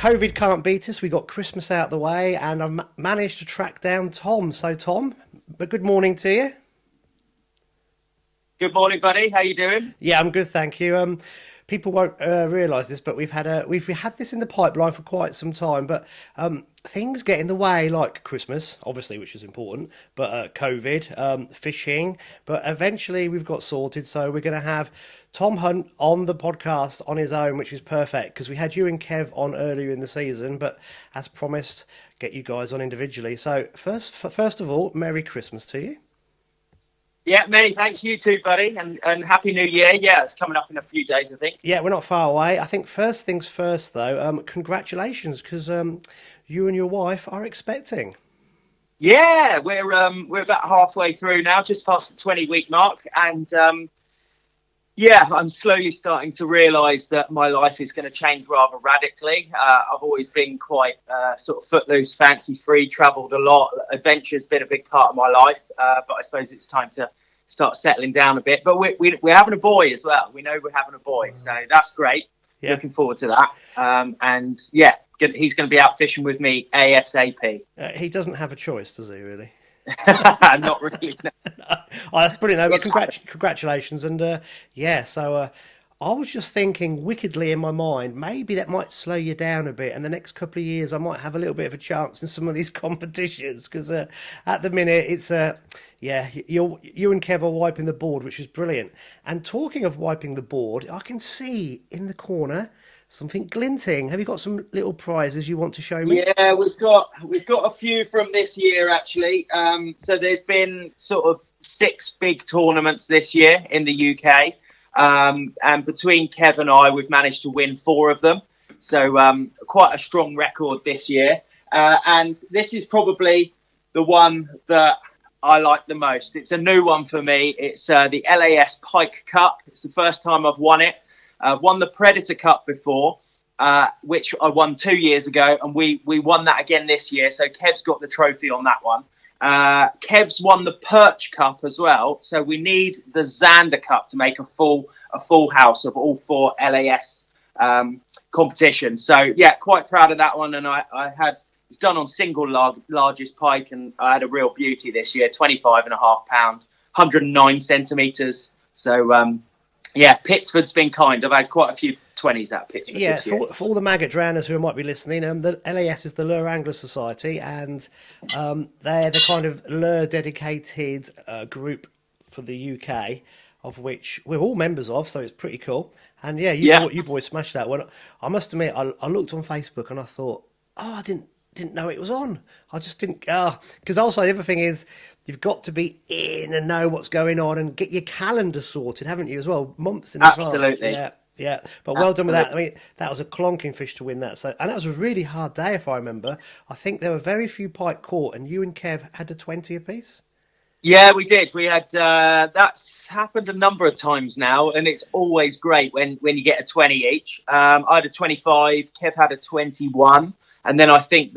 COVID can't beat us. We got Christmas out of the way, and I've managed to track down Tom. So, Tom, but good morning to you. Good morning, buddy. How you doing? Yeah, I'm good, thank you. People won't realise this, but we've had this in the pipeline for quite some time. But things get in the way, like Christmas, obviously, which is important, but COVID, fishing. But eventually, we've got sorted. So we're going to have Thom Hunt on the podcast on his own, which is perfect because we had you and Kev on earlier in the season. But as promised, get you guys on individually. So first of all, Merry Christmas to you. Yeah, many thanks. You too, buddy. And Happy New Year. Yeah, it's coming up in a few days, I think. Yeah, we're not far away. I think first things first, though. Congratulations, because you and your wife are expecting. Yeah, we're about halfway through now, just past the 20-week mark. And yeah, I'm slowly starting to realise that my life is going to change rather radically. I've always been quite sort of footloose, fancy-free, travelled a lot. Adventure's been a big part of my life, but I suppose it's time to start settling down a bit. But we're having a boy as well. We know we're having a boy, so that's great. Yeah. Looking forward to that. And yeah, he's going to be out fishing with me ASAP. He doesn't have a choice, does he, really? Not really. No. Oh, that's brilliant. Well, congratulations. And yeah, so I was just thinking wickedly in my mind, maybe that might slow you down a bit. And the next couple of years, I might have a little bit of a chance in some of these competitions because at the minute, it's yeah, you and Kev are wiping the board, which is brilliant. And talking of wiping the board, I can see in the corner something glinting. Have you got some little prizes you want to show me? Yeah, we've got a few from this year actually. So there's been sort of 6 big tournaments this year in the UK, and between Kev and I, we've managed to win 4 of them. So quite a strong record this year. And this is probably the one that I like the most. It's a new one for me. It's the LAS Pike Cup. It's the first time I've won it. I've won the Predator Cup before, which I won 2 years ago, and we won that again this year. So Kev's got the trophy on that one. Kev's won the Perch Cup as well. So we need the Xander Cup to make a full house of all 4 LAS competitions. So yeah, quite proud of that one. And it's done on single largest pike, and I had a real beauty this year, 25.5 pound, 109 centimeters. So yeah, Pittsford's been kind. I've had quite a few 20s at Pittsford this year. For all the maggot drowners who might be listening, the LAS is the Lure Angler Society, and they're the kind of lure dedicated group for the UK, of which we're all members of, so it's pretty cool. And yeah, you boys smashed that one. I must admit, I looked on Facebook and I thought, oh, I didn't know it was on. I just didn't, because also the other thing is, you've got to be in and know what's going on and get your calendar sorted, haven't you, as well? Months in advance. Absolutely. Yeah. But well done with that. I mean, that was a clonking fish to win that. So, and that was a really hard day, if I remember. I think there were very few pike caught, and you and Kev had a 20 apiece. Yeah, we did. We had that's happened a number of times now, and it's always great when you get a 20 each. I had a 25, Kev had a 21, and then I think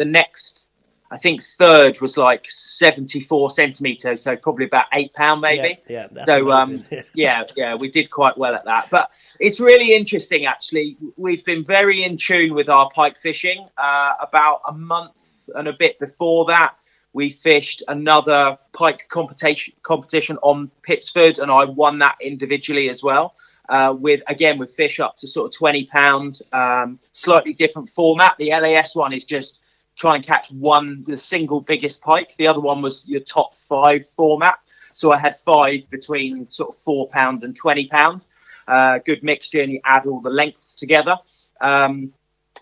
third was like 74 centimeters, so probably about £8 maybe. Yeah, that's so amazing. yeah, we did quite well at that. But it's really interesting, actually. We've been very in tune with our pike fishing. About a month and a bit before that, we fished another pike competition on Pittsford, and I won that individually as well. With fish up to sort of £20, slightly different format. The LAS one is just try and catch the single biggest pike. The other one was your top 5 format. So I had 5 between sort of £4 and £20. Good mixture, and you add all the lengths together.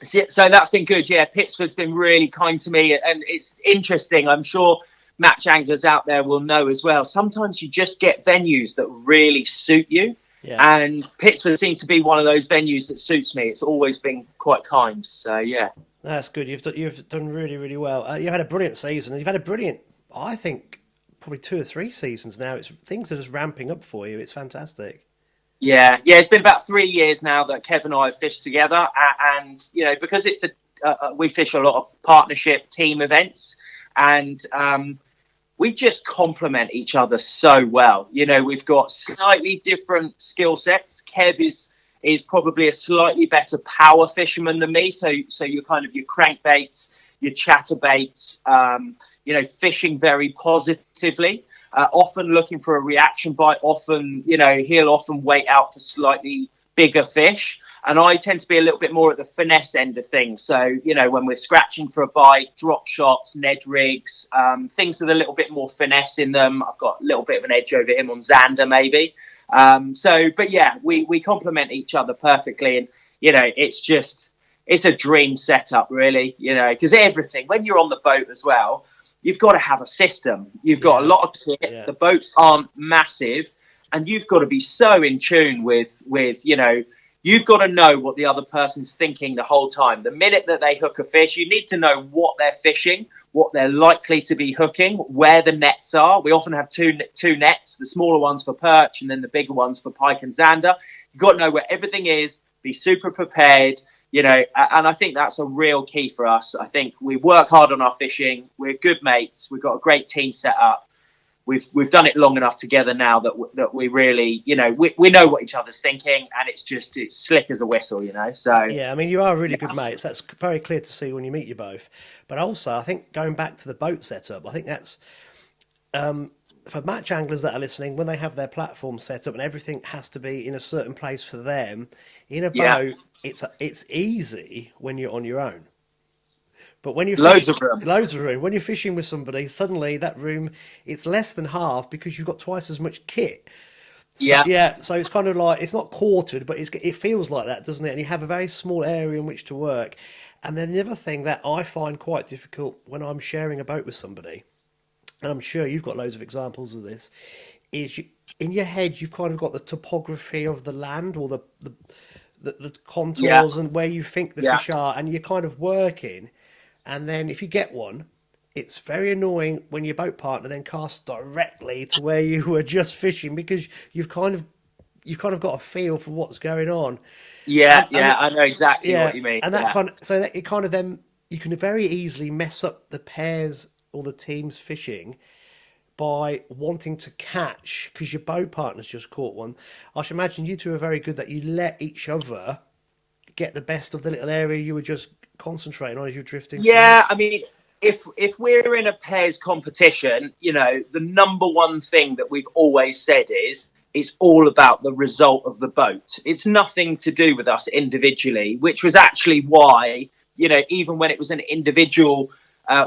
So that's been good. Yeah, Pittsford's been really kind to me, and it's interesting. I'm sure match anglers out there will know as well. Sometimes you just get venues that really suit you. Yeah. And Pittsford seems to be one of those venues that suits me. It's always been quite kind. So, yeah. That's good. You've done really, really well. You've had a brilliant season. You've had a brilliant, I think, probably 2 or 3 seasons now. Things are just ramping up for you. It's fantastic. Yeah. It's been about 3 years now that Kev and I have fished together, and because it's we fish a lot of partnership team events, and we just complement each other so well. We've got slightly different skill sets. Kev is probably a slightly better power fisherman than me. So you're kind of your crankbaits, your chatterbaits, fishing very positively, often looking for a reaction bite. Often, he'll often wait out for slightly bigger fish. And I tend to be a little bit more at the finesse end of things. So, when we're scratching for a bite, drop shots, Ned rigs, things with a little bit more finesse in them. I've got a little bit of an edge over him on Xander, maybe. But yeah, we complement each other perfectly. And, it's a dream setup, really, because everything, when you're on the boat as well, you've got to have a system. You've got a lot of kit. Yeah. The boats aren't massive. And you've got to be so in tune with you've got to know what the other person's thinking the whole time. The minute that they hook a fish, you need to know what they're fishing, what they're likely to be hooking, where the nets are. We often have two nets, the smaller ones for perch and then the bigger ones for pike and zander. You've got to know where everything is, be super prepared, and I think that's a real key for us. I think we work hard on our fishing. We're good mates. We've got a great team set up. We've done it long enough together now that we really, we know what each other's thinking, and it's slick as a whistle, So yeah, I mean, you are really good mates. That's very clear to see when you meet you both. But also, I think going back to the boat setup, I think that's for match anglers that are listening, when they have their platform set up and everything has to be in a certain place for them in a boat, it's easy when you're on your own. But when you're loads of room. When you're fishing with somebody, suddenly that room, it's less than half because you've got twice as much kit. So, so it's kind of like, it's not quartered, but it feels like that, doesn't it? And you have a very small area in which to work. And then the other thing that I find quite difficult when I'm sharing a boat with somebody, and I'm sure you've got loads of examples of this, is in your head you've kind of got the topography of the land or the contours and where you think the fish are, and you're kind of working. And then if you get one, it's very annoying when your boat partner then casts directly to where you were just fishing, because you've kind of got a feel for what's going on. I know exactly what you mean. And it kind of then you can very easily mess up the pairs or the teams fishing by wanting to catch because your boat partner's just caught one. I should imagine you two are very good that you let each other get the best of the little area you were just concentrating on as you're drifting. Yeah, I mean, if we're in a pairs competition, the number one thing that we've always said is it's all about the result of the boat. It's nothing to do with us individually, which was actually why, even when it was an individual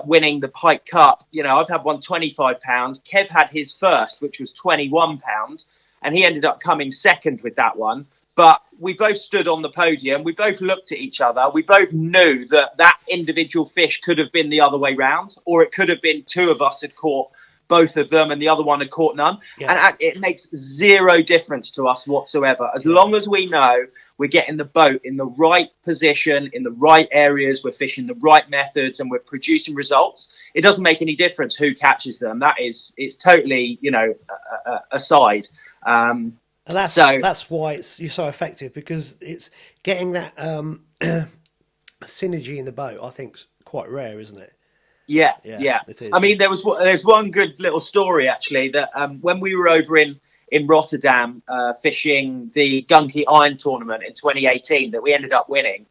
winning the Pike Cup, I've had one £25. Kev had his first, which was £21, and he ended up coming second with that one. But we both stood on the podium. We both looked at each other. We both knew that individual fish could have been the other way round, or it could have been two of us had caught both of them and the other one had caught none. Yeah. And it makes zero difference to us whatsoever. As long as we know we're getting the boat in the right position, in the right areas, we're fishing the right methods, and we're producing results, it doesn't make any difference who catches them. It's totally, aside. And that's why you're so effective, because it's getting that synergy in the boat, I think, is quite rare, isn't it? Yeah. It is. I mean, there's one good little story, actually, that when we were over in Rotterdam fishing the GUNKI Iron tournament in 2018 that we ended up winning,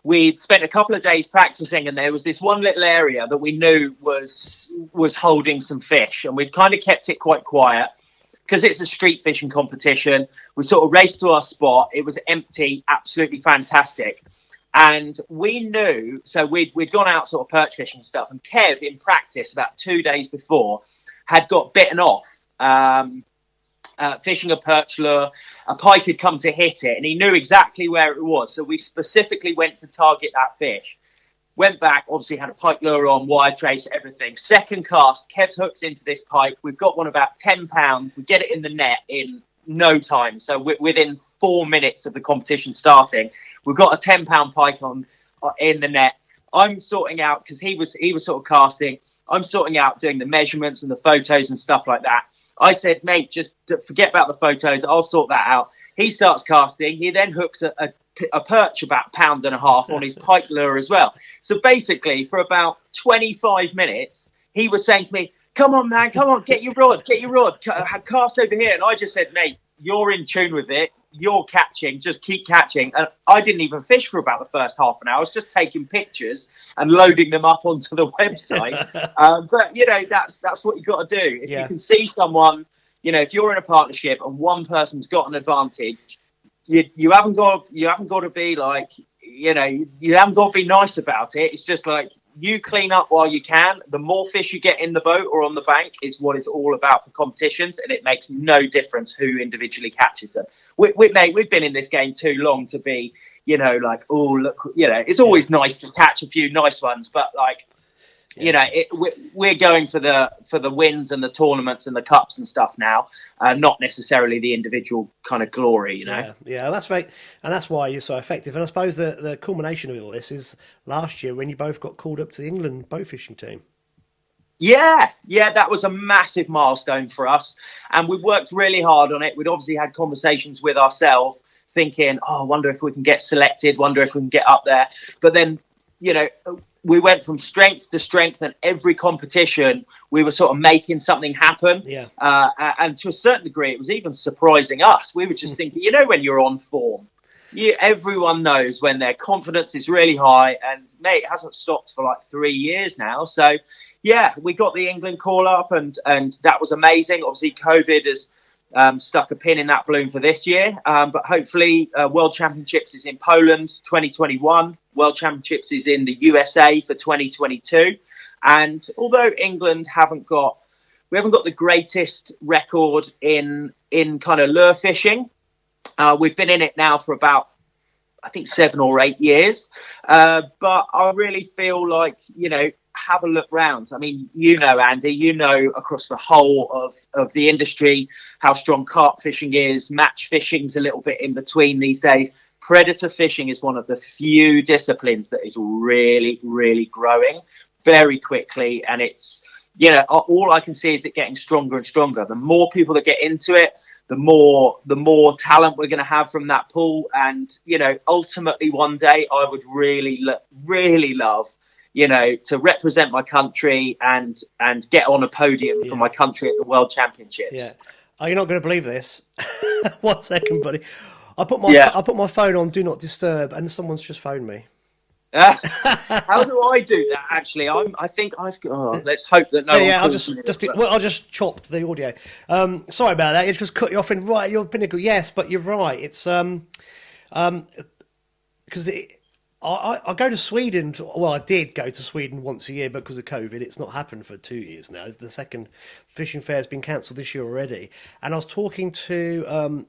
we'd spent a couple of days practicing, and there was this one little area that we knew was holding some fish, and we'd kind of kept it quite quiet. Because it's a street fishing competition, we sort of raced to our spot. It was empty, absolutely fantastic. And we knew, so we'd gone out sort of perch fishing and stuff. And Kev, in practice, about 2 days before, had got bitten off fishing a perch lure. A pike had come to hit it, and he knew exactly where it was. So we specifically went to target that fish. Went back, obviously had a pike lure on, wire trace, everything. Second cast, Kev hooks into this pike. We've got one about £10. We get it in the net in no time. So within 4 minutes of the competition starting, we've got a £10 pike in the net. I'm sorting out, because he was sort of casting. I'm sorting out doing the measurements and the photos and stuff like that. I said, mate, just forget about the photos. I'll sort that out. He starts casting. He then hooks a perch about £1.5 on his pike lure as well. So basically, for about 25 minutes, he was saying to me, come on, man, come on, get your rod, cast over here. And I just said, mate, you're in tune with it. You're catching, just keep catching. And I didn't even fish for about the first half an hour. I was just taking pictures and loading them up onto the website. But that's what you got to do. If you can see someone, if you're in a partnership and one person's got an advantage, you haven't got to be like, you haven't got to be nice about it. It's just like, you clean up while you can. The more fish you get in the boat or on the bank is what it's all about for competitions, and it makes no difference who individually catches them. We've been in this game too long to be, like, oh, look, it's always nice to catch a few nice ones, but like, we're going for the wins and the tournaments and the cups and stuff now, not necessarily the individual kind of glory, Yeah, that's right, and that's why you're so effective. And I suppose the culmination of all this is last year when you both got called up to the England boat fishing team. Yeah, that was a massive milestone for us, and we worked really hard on it. We'd obviously had conversations with ourselves, thinking, "Oh, I wonder if we can get selected. Wonder if we can get up there." But then, we went from strength to strength, and every competition we were sort of making something happen. Yeah. And to a certain degree, it was even surprising us. We were just thinking, when you're on form, everyone knows when their confidence is really high, and mate, it hasn't stopped for like 3 years now. So yeah, we got the England call up, and that was amazing. Obviously, COVID has stuck a pin in that balloon for this year. But hopefully World Championships is in Poland 2021. World Championships is in the USA for 2022. And although England we haven't got the greatest record in kind of lure fishing, we've been in it now for about, I think, 7 or 8 years. But I really feel like, have a look round. I mean, Andy, across the whole of the industry how strong carp fishing is. Match fishing's a little bit in between these days. Predator fishing is one of the few disciplines that is really, really growing very quickly. And it's, all I can see is it getting stronger and stronger. The more people that get into it, the more talent we're going to have from that pool. And, ultimately one day I would really love, to represent my country and get on a podium for my country at the World Championships. Yeah. Oh, you're not going to believe this. 1 second, buddy. I put my phone on Do Not Disturb, and someone's just phoned me. How do I do that? Actually, I think I've got. Let's hope that no. Yeah, I'll just chop the audio. Sorry about that. It's just cut you off in right at your pinnacle. Yes, but you're right. It's because I go to Sweden. Well, I did go to Sweden once a year, but because of COVID, it's not happened for 2 years now. The second fishing fair has been cancelled this year already. And I was talking to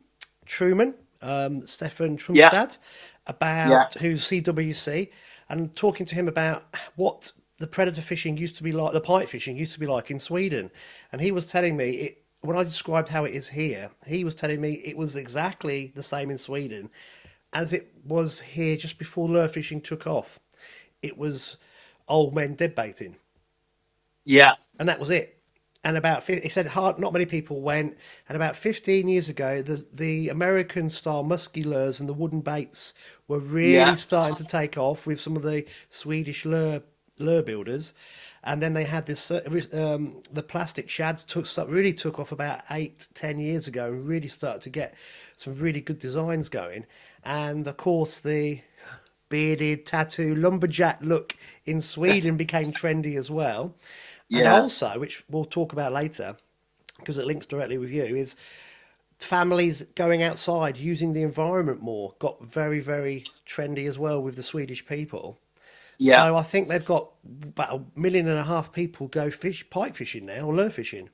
Truman, Stefan Trumstad, about who's CWC, and talking to him about what the predator fishing used to be like, the pike fishing used to be like in Sweden. And he was telling me, when I described how it is here, he was telling me it was exactly the same in Sweden as it was here just before lure fishing took off. It was old men dead baiting. Yeah. And that was it. And he said not many people went. And about 15 years ago, the American style musky lures and the wooden baits were really starting to take off with some of the Swedish lure builders. And then they had this, the plastic shads really took off about 8-10 years ago, and really started to get some really good designs going. And of course, the bearded tattoo lumberjack look in Sweden became trendy as well. And also, which we'll talk about later, because it links directly with you, is families going outside, using the environment more, got very, very trendy as well with the Swedish people. Yeah. So I think they've got about 1.5 million people go pike fishing now, or lure fishing.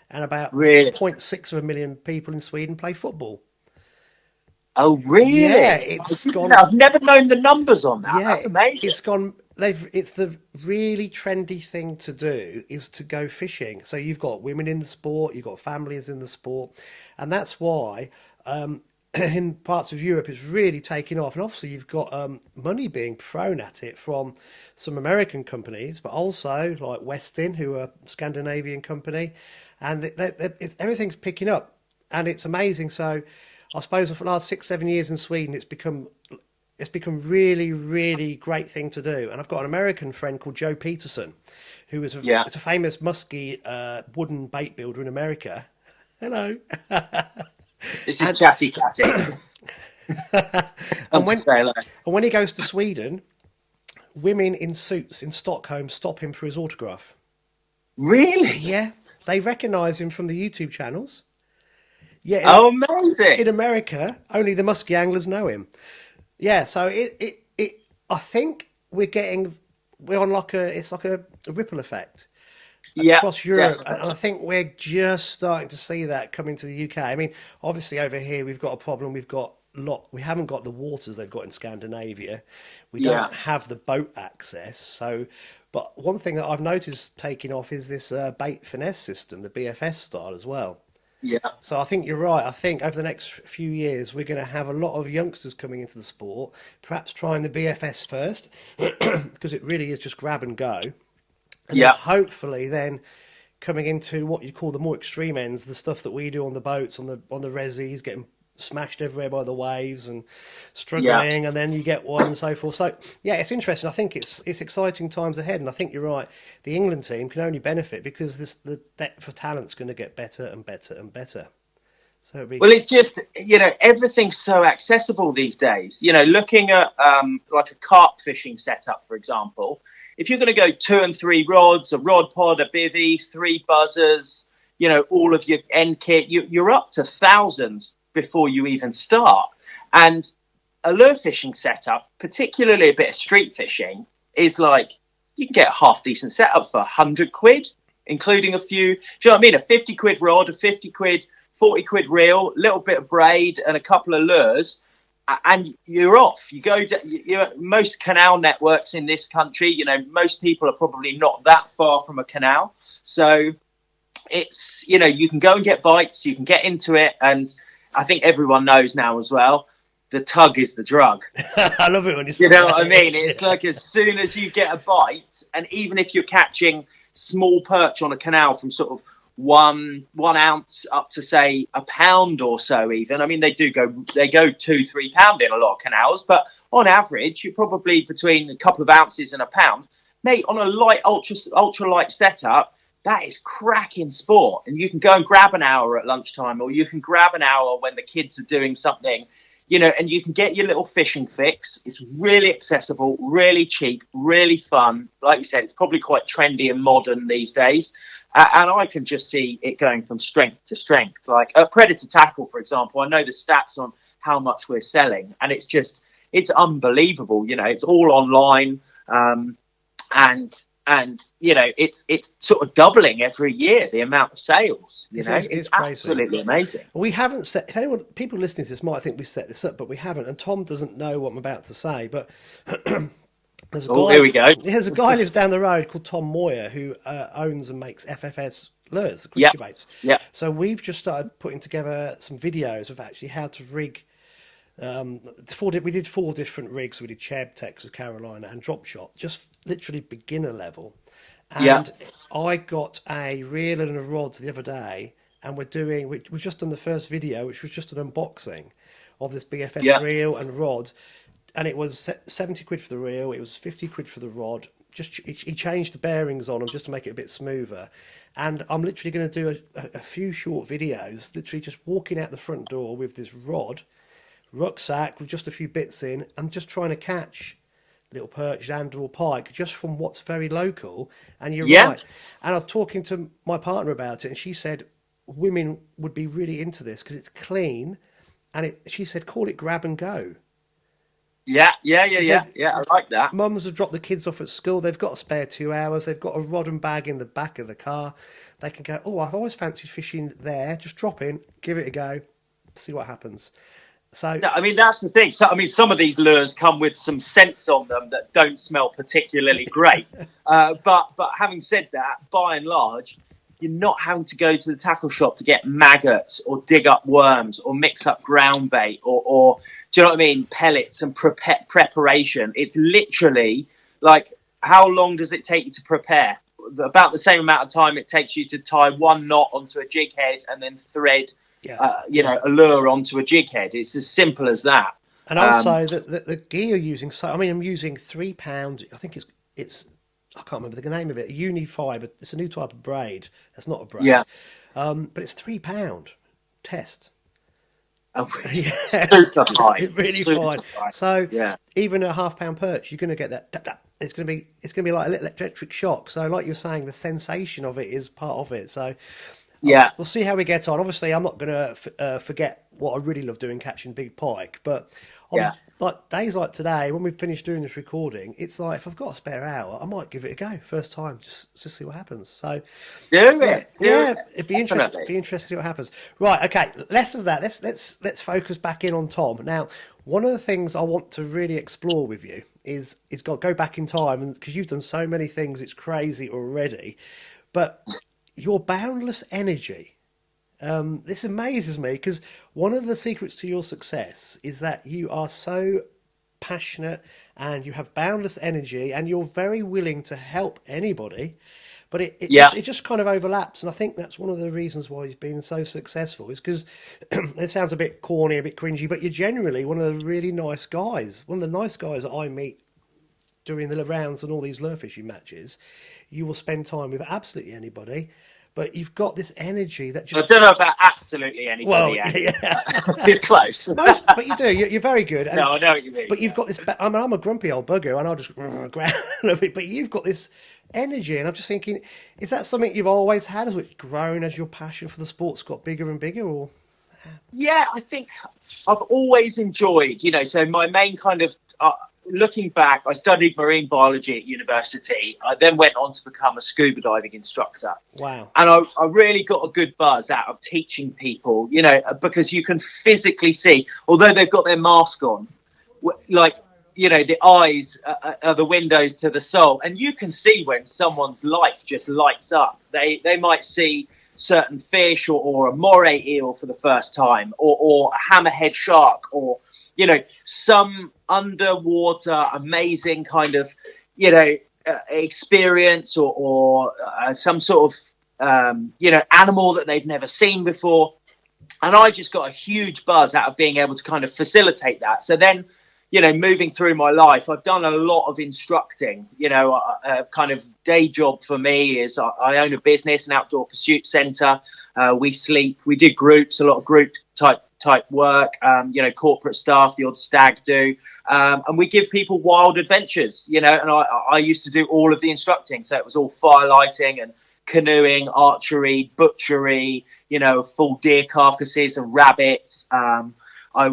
And about 0.6 of a million people in Sweden play football. Oh, really? Yeah, it's gone. I've never known the numbers on that. Yeah, that's amazing. It's gone. It's the really trendy thing to do is to go fishing. So you've got women in the sport, you've got families in the sport, and that's why in parts of Europe it's really taking off. And obviously you've got money being thrown at it from some American companies, but also like Westin, who are a Scandinavian company, and everything's picking up, and it's amazing. So I suppose for the last 6-7 years in Sweden, it's become really, really great thing to do. And I've got an American friend called Joe Peterson, who is a famous musky wooden bait builder in America. Hello. This is Chatty Catty. and when he goes to Sweden, women in suits in Stockholm stop him for his autograph. Really? Yeah, they recognise him from the YouTube channels. Yeah. Oh, amazing! In America, only the musky anglers know him. Yeah, so I think we're on it's like a ripple effect across Europe, definitely. and I think we're just starting to see that coming to the UK. I mean, obviously over here we've got a problem. We haven't got the waters they've got in Scandinavia. We don't have the boat access. So, but one thing that I've noticed taking off is this bait finesse system, the BFS style as well. Yeah. So I think you're right. I think over the next few years we're going to have a lot of youngsters coming into the sport, perhaps trying the BFS first, because it really is just grab and go. And then hopefully then coming into what you call the more extreme ends, the stuff that we do on the boats, on the resis, getting smashed everywhere by the waves and struggling, and then you get one and so forth. So yeah, it's interesting. I think it's exciting times ahead, and I think you're right. The England team can only benefit because the depth of talent's going to get better and better and better. So well, it's just, everything's so accessible these days. Looking at like a carp fishing setup, for example, if you're going to go 2 and 3 rods, a rod pod, a bivvy, 3 buzzers, all of your end kit, you're up to thousands before you even start. And a lure fishing setup, particularly a bit of street fishing, is like you can get a half decent setup for £100, including a few. Do you know what I mean? A 50 quid rod, a 50 quid, 40 quid reel, a little bit of braid, and a couple of lures, and you're off. You go. Most canal networks in this country, most people are probably not that far from a canal, so it's you can go and get bites, you can get into it, and I think everyone knows now as well, the tug is the drug. I love it when you say what I mean? It's like as soon as you get a bite, and even if you're catching small perch on a canal from sort of 1 ounce up to say a pound or so, even. I mean, they go 2-3 pound in a lot of canals, but on average, you're probably between a couple of ounces and a pound. Mate, on a light, ultra light setup, that is cracking sport. And you can go and grab an hour at lunchtime, or you can grab an hour when the kids are doing something, and you can get your little fishing fix. It's really accessible, really cheap, really fun. Like you said, it's probably quite trendy and modern these days. And I can just see it going from strength to strength. Like a Predator Tackle, for example, I know the stats on how much we're selling, and it's unbelievable. It's all online. And it's sort of doubling every year, the amount of sales. It's absolutely amazing. We haven't set. If people listening to this might think we set this up, but we haven't. And Tom doesn't know what I'm about to say, but here we go. There's a guy who lives down the road called Tom Moyer who owns and makes FFS lures, the creature baits. Yeah. So we've just started putting together some videos of actually how to rig. We did 4 different rigs. We did Cheb, Texas, Carolina, and Drop Shot, just literally beginner level. And I got a reel and a rod the other day, and we've just done the first video, which was just an unboxing of this BFS reel and rod. And it was 70 quid for the reel, it was 50 quid for the rod. He changed the bearings on them just to make it a bit smoother. And I'm literally going to do a few short videos, literally just walking out the front door with this rod, rucksack with just a few bits in, and just trying to catch little perch, zander or pike, just from what's very local. And you're right. And I was talking to my partner about it, and she said women would be really into this because it's clean, and she said call it grab and go. Yeah, I like that. Mums have dropped the kids off at school. They've got a spare 2 hours. They've got a rod and bag in the back of the car. They can go, I've always fancied fishing there. Just drop in, give it a go, see what happens. So, I mean, that's the thing. So, I mean, some of these lures come with some scents on them that don't smell particularly great. But having said that, by and large, you're not having to go to the tackle shop to get maggots or dig up worms or mix up ground bait or do you know what I mean? Pellets and preparation. It's literally like, how long does it take you to prepare? About the same amount of time it takes you to tie 1 knot onto a jig head and then thread, a lure onto a jig head. It's as simple as that. And also the gear you're using. So, I mean, I'm using £3. I think it's. I can't remember the name of it. Unifiber. It's a new type of braid. That's not a braid. Yeah. But it's £3 test. Yeah, Super fine. it's really Super fine. So Yeah. even a £1/2 perch, you're going to get that. Tap, tap. It's going to be like a little electric shock. So like you're saying, the sensation of it is part of it. So Yeah. we'll see how we get on. Obviously, I'm not going to forget what I really love doing, catching big pike. But on Yeah. like days like today, when we finish doing this recording, it's like if I've got a spare hour, I might give it a go first time, just see what happens. So Do it. yeah, It. it'd be interesting. Definitely. Be interesting to see what happens. Right, okay. Less of that. Let's focus back in on Tom. Now, one of the things I want to really explore with you is go back in time, and because you've done so many things, it's crazy already. But your boundless energy. This amazes me because one of the secrets to your success is that you are so passionate and you have boundless energy and you're very willing to help anybody. But Yeah. it just kind of overlaps, and I think that's one of the reasons why he's been so successful. Is because it sounds a bit corny, a bit cringy, but you're generally one of the really nice guys. One of the nice guys that I meet during the rounds and all these lure fishing matches. You will spend time with absolutely anybody, but you've got this energy that I just don't know about absolutely anybody well, yet. yeah. You're close. But you do. You're very good. And, No, I know what you mean. but you've got this. I'm a grumpy old bugger, and I'll just grab a bit. But you've got this energy, and I'm just thinking, is that something you've always had? Has it grown as your passion for the sport's got bigger and bigger, or? Yeah, I think I've always enjoyed, so my main kind of looking back, I studied marine biology at university. I then went on to become a scuba diving instructor. Wow. And I really got a good buzz out of teaching people, because you can physically see, although they've got their mask on, like, the eyes are the windows to the soul. And you can see when someone's life just lights up. They might see certain fish or a moray eel for the first time or a hammerhead shark or, some underwater amazing kind of, experience or some sort of, animal that they've never seen before. And I just got a huge buzz out of being able to kind of facilitate that. So then, moving through my life, I've done a lot of instructing. A kind of day job for me is I own a business, an outdoor pursuit centre. We do groups, a lot of group type work, corporate staff, the odd stag do. And we give people wild adventures, and I used to do all of the instructing. So it was all firelighting and canoeing, archery, butchery, full deer carcasses and rabbits. I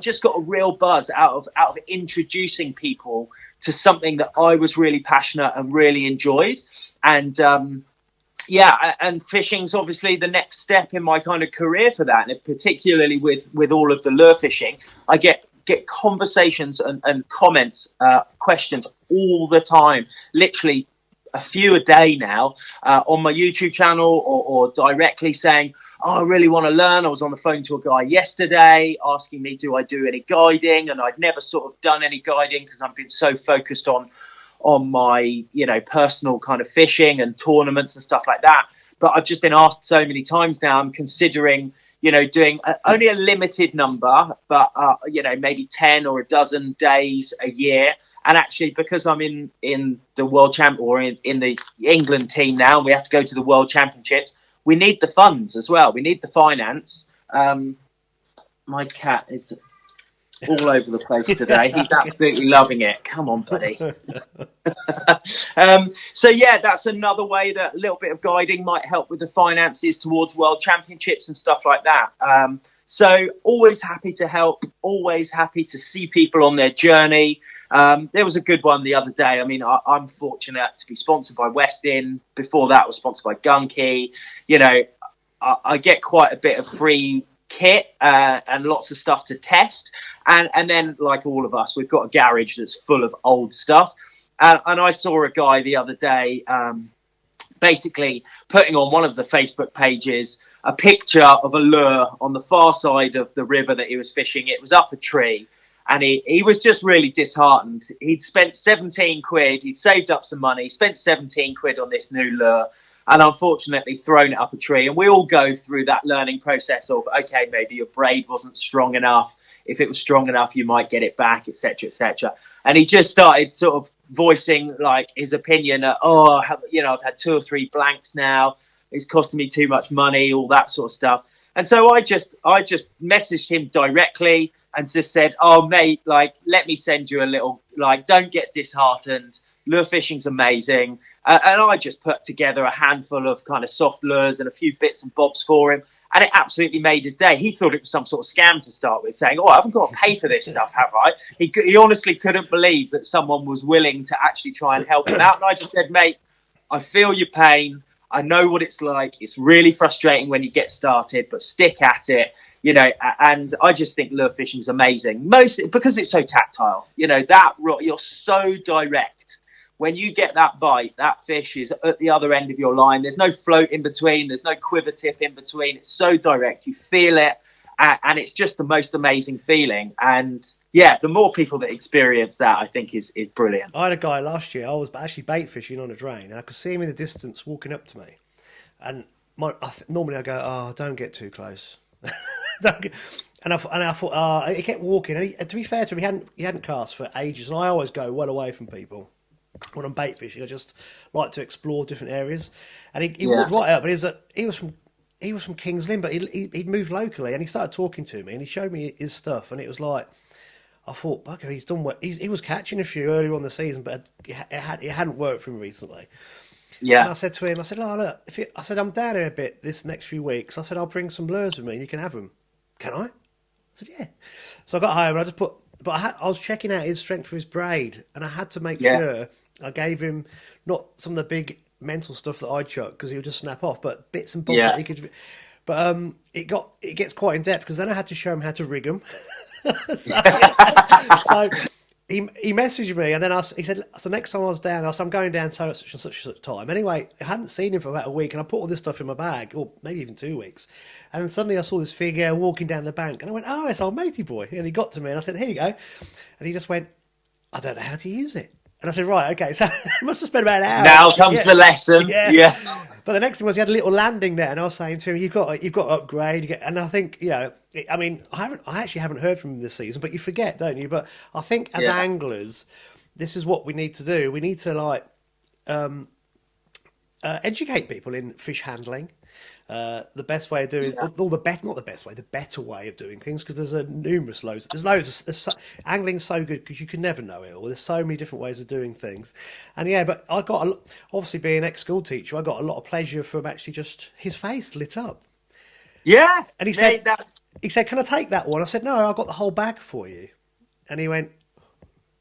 just got a real buzz out of introducing people to something that I was really passionate and really enjoyed. And and fishing's obviously the next step in my kind of career for that. And particularly with all of the lure fishing, I get conversations and comments, questions all the time, literally a few a day now, on my YouTube channel or directly saying, I really want to learn. I was on the phone to a guy yesterday asking me, do I do any guiding? And I'd never sort of done any guiding because I've been so focused on my, personal kind of fishing and tournaments and stuff like that. But I've just been asked so many times now. I'm considering, doing only a limited number, but, maybe 10 or a dozen days a year. And actually, because I'm in the world champ or in the England team now, and we have to go to the world championships, we need the funds as well. We need the finance. My cat is all over the place today. He's absolutely loving it. Come on, buddy. So yeah, that's another way that a little bit of guiding might help with the finances towards world championships and stuff like that. So always happy to help, always happy to see people on their journey. There was a good one the other day. I mean, I'm fortunate to be sponsored by WESTIN. Before that, I was sponsored by GUNKI. I get quite a bit of free kit and lots of stuff to test. And then, like all of us, we've got a garage that's full of old stuff. And I saw a guy the other day basically putting on one of the Facebook pages a picture of a lure on the far side of the river that he was fishing. It was up a tree. And he was just really disheartened. He'd spent 17 quid. He'd saved up some money, spent 17 quid on this new lure, and unfortunately thrown it up a tree. And we all go through that learning process of, okay, maybe your braid wasn't strong enough. If it was strong enough, you might get it back, etc., etc. And he just started sort of voicing like his opinion. I've had 2 or 3 blanks now. It's costing me too much money, all that sort of stuff. And so I just messaged him directly and just said, "Oh, mate, like, let me send you a little, like, don't get disheartened. Lure fishing's amazing." And I just put together a handful of kind of soft lures and a few bits and bobs for him. And it absolutely made his day. He thought it was some sort of scam to start with, saying, "Oh, I haven't got to pay for this stuff, have I?" He honestly couldn't believe that someone was willing to actually try and help him out. And I just said, "Mate, I feel your pain. I know what it's like. It's really frustrating when you get started, but stick at it." You know, and I just think lure fishing is amazing, mostly because it's so tactile. You know, you're so direct. When you get that bite, that fish is at the other end of your line. There's no float in between. There's no quiver tip in between. It's so direct. You feel it, and it's just the most amazing feeling. And yeah, the more people that experience that, I think is brilliant. I had a guy last year. I was actually bait fishing on a drain, and I could see him in the distance walking up to me. And normally I go, "Oh, don't get too close." And I thought, he kept walking. And to be fair to him, he hadn't cast for ages, and I always go well away from people when I'm bait fishing. I just like to explore different areas. And he walked right up, and he was from Kings Lynn, but he'd moved locally, and he started talking to me, and he showed me his stuff, and it was like, I thought, bugger, he's done well. He was catching a few earlier on the season, but it hadn't worked for him recently. Yeah. And I said to him, I said, "Oh, look, I said, I'm down here a bit this next few weeks. I said, I'll bring some lures with me, and you can have them." "Can I?" I said, "Yeah." So I got home, and I just I was checking out his strength for his braid, and I had to make sure I gave him not some of the big mental stuff that I chuck because he would just snap off, but bits and bobs that he could. But it gets quite in depth because then I had to show him how to rig them. so he messaged me, and then he said, "So next time I was down, I'm going down such and such time." Anyway, I hadn't seen him for about a week, and I put all this stuff in my bag, or maybe even 2 weeks. And then suddenly I saw this figure walking down the bank, and I went, "Oh, it's old matey boy." And he got to me, and I said, "Here you go." And he just went, "I don't know how to use it." And I said, "Right, okay." So I must have spent about an hour. Now comes the lesson. Yeah. But the next thing was he had a little landing there, and I was saying to him, "You've got to upgrade." And I think, I mean, I actually haven't heard from him this season, but you forget, don't you? But I think as anglers, this is what we need to do. We need to educate people in fish handling. The best way of doing the better way of doing things, because there's numerous loads. Angling's so good because you can never know it all. There's so many different ways of doing things, and but I got obviously being an ex-school teacher, I got a lot of pleasure from actually just his face lit up. Yeah, and he said, "Can I take that one?" I said, "No, I've got the whole bag for you." And he went,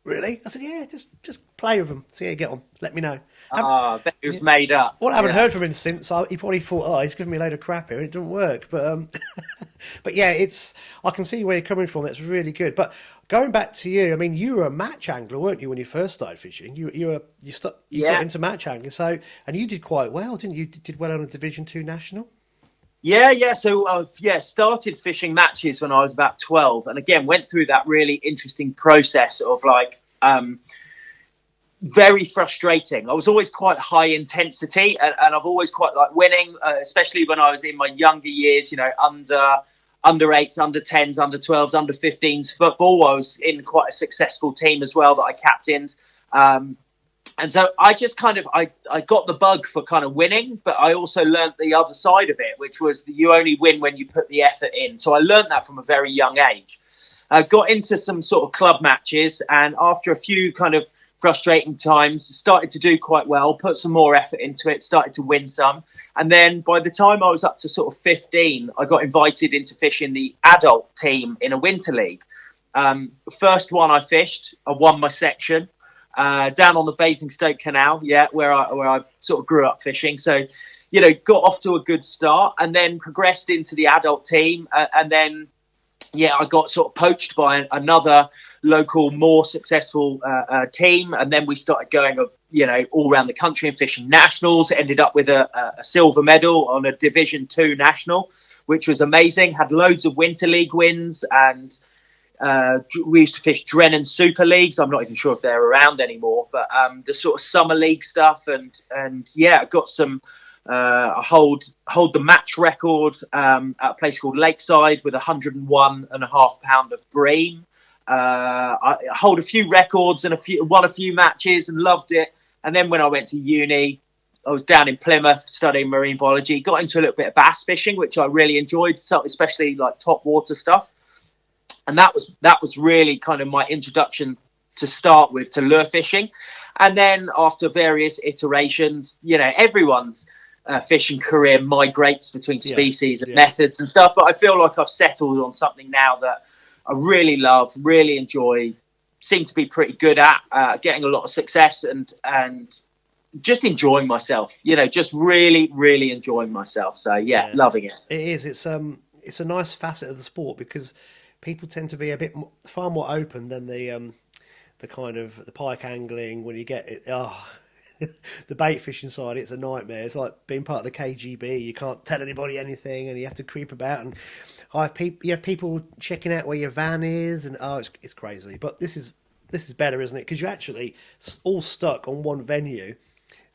"Really?" I said, "Yeah, just play with them. See how you get on. Let me know." I bet it was made up. Well, I haven't heard from him since. He probably thought, "Oh, he's giving me a load of crap here. It didn't work." But but yeah, I can see where you're coming from. That's really good. But going back to you, I mean, you were a match angler, weren't you, when you first started fishing? You got into match angling. So, and you did quite well, didn't you? You did well on a Division 2 national. Yeah. So started fishing matches when I was about 12, and again went through that really interesting process of very frustrating. I was always quite high intensity, and I've always quite liked winning, especially when I was in my younger years. You know, under 8s, under 10s, under 12s, under 15s football. I was in quite a successful team as well that I captained. And so I just I got the bug for kind of winning, but I also learnt the other side of it, which was that you only win when you put the effort in. So I learnt that from a very young age. Got into some sort of club matches, and after a few kind of frustrating times, started to do quite well, put some more effort into it, started to win some. And then by the time I was up to sort of 15, I got invited into fishing the adult team in a winter league. First one I fished, I won my section. Down on the Basingstoke Canal, where I sort of grew up fishing. So, got off to a good start, and then progressed into the adult team. And then, I got sort of poached by another local, more successful team. And then we started going, all around the country and fishing nationals. Ended up with a silver medal on a Division 2 national, which was amazing. Had loads of winter league wins, and we used to fish Drennan Super Leagues. I'm not even sure if they're around anymore, but the sort of summer league stuff, and got some. I hold the match record at a place called Lakeside with 101.5 pound of bream. I hold a few records and won a few matches and loved it. And then when I went to uni, I was down in Plymouth studying marine biology, got into a little bit of bass fishing, which I really enjoyed, so especially like top water stuff. And that was really kind of my introduction to start with to lure fishing. And then after various iterations, you know, everyone's fishing career migrates between species and methods and stuff. But I feel like I've settled on something now that I really love, really enjoy, seem to be pretty good at, getting a lot of success and just enjoying myself, you know, just really, really enjoying myself. So yeah, loving it. It is. It's a nice facet of the sport because people tend to be far more open than the kind of the pike angling when you get it. The bait fishing side, it's a nightmare. It's like being part of the KGB. You can't tell anybody anything, and you have to creep about. And you have people checking out where your van is, and it's crazy. But this is better, isn't it? Because you're actually all stuck on one venue,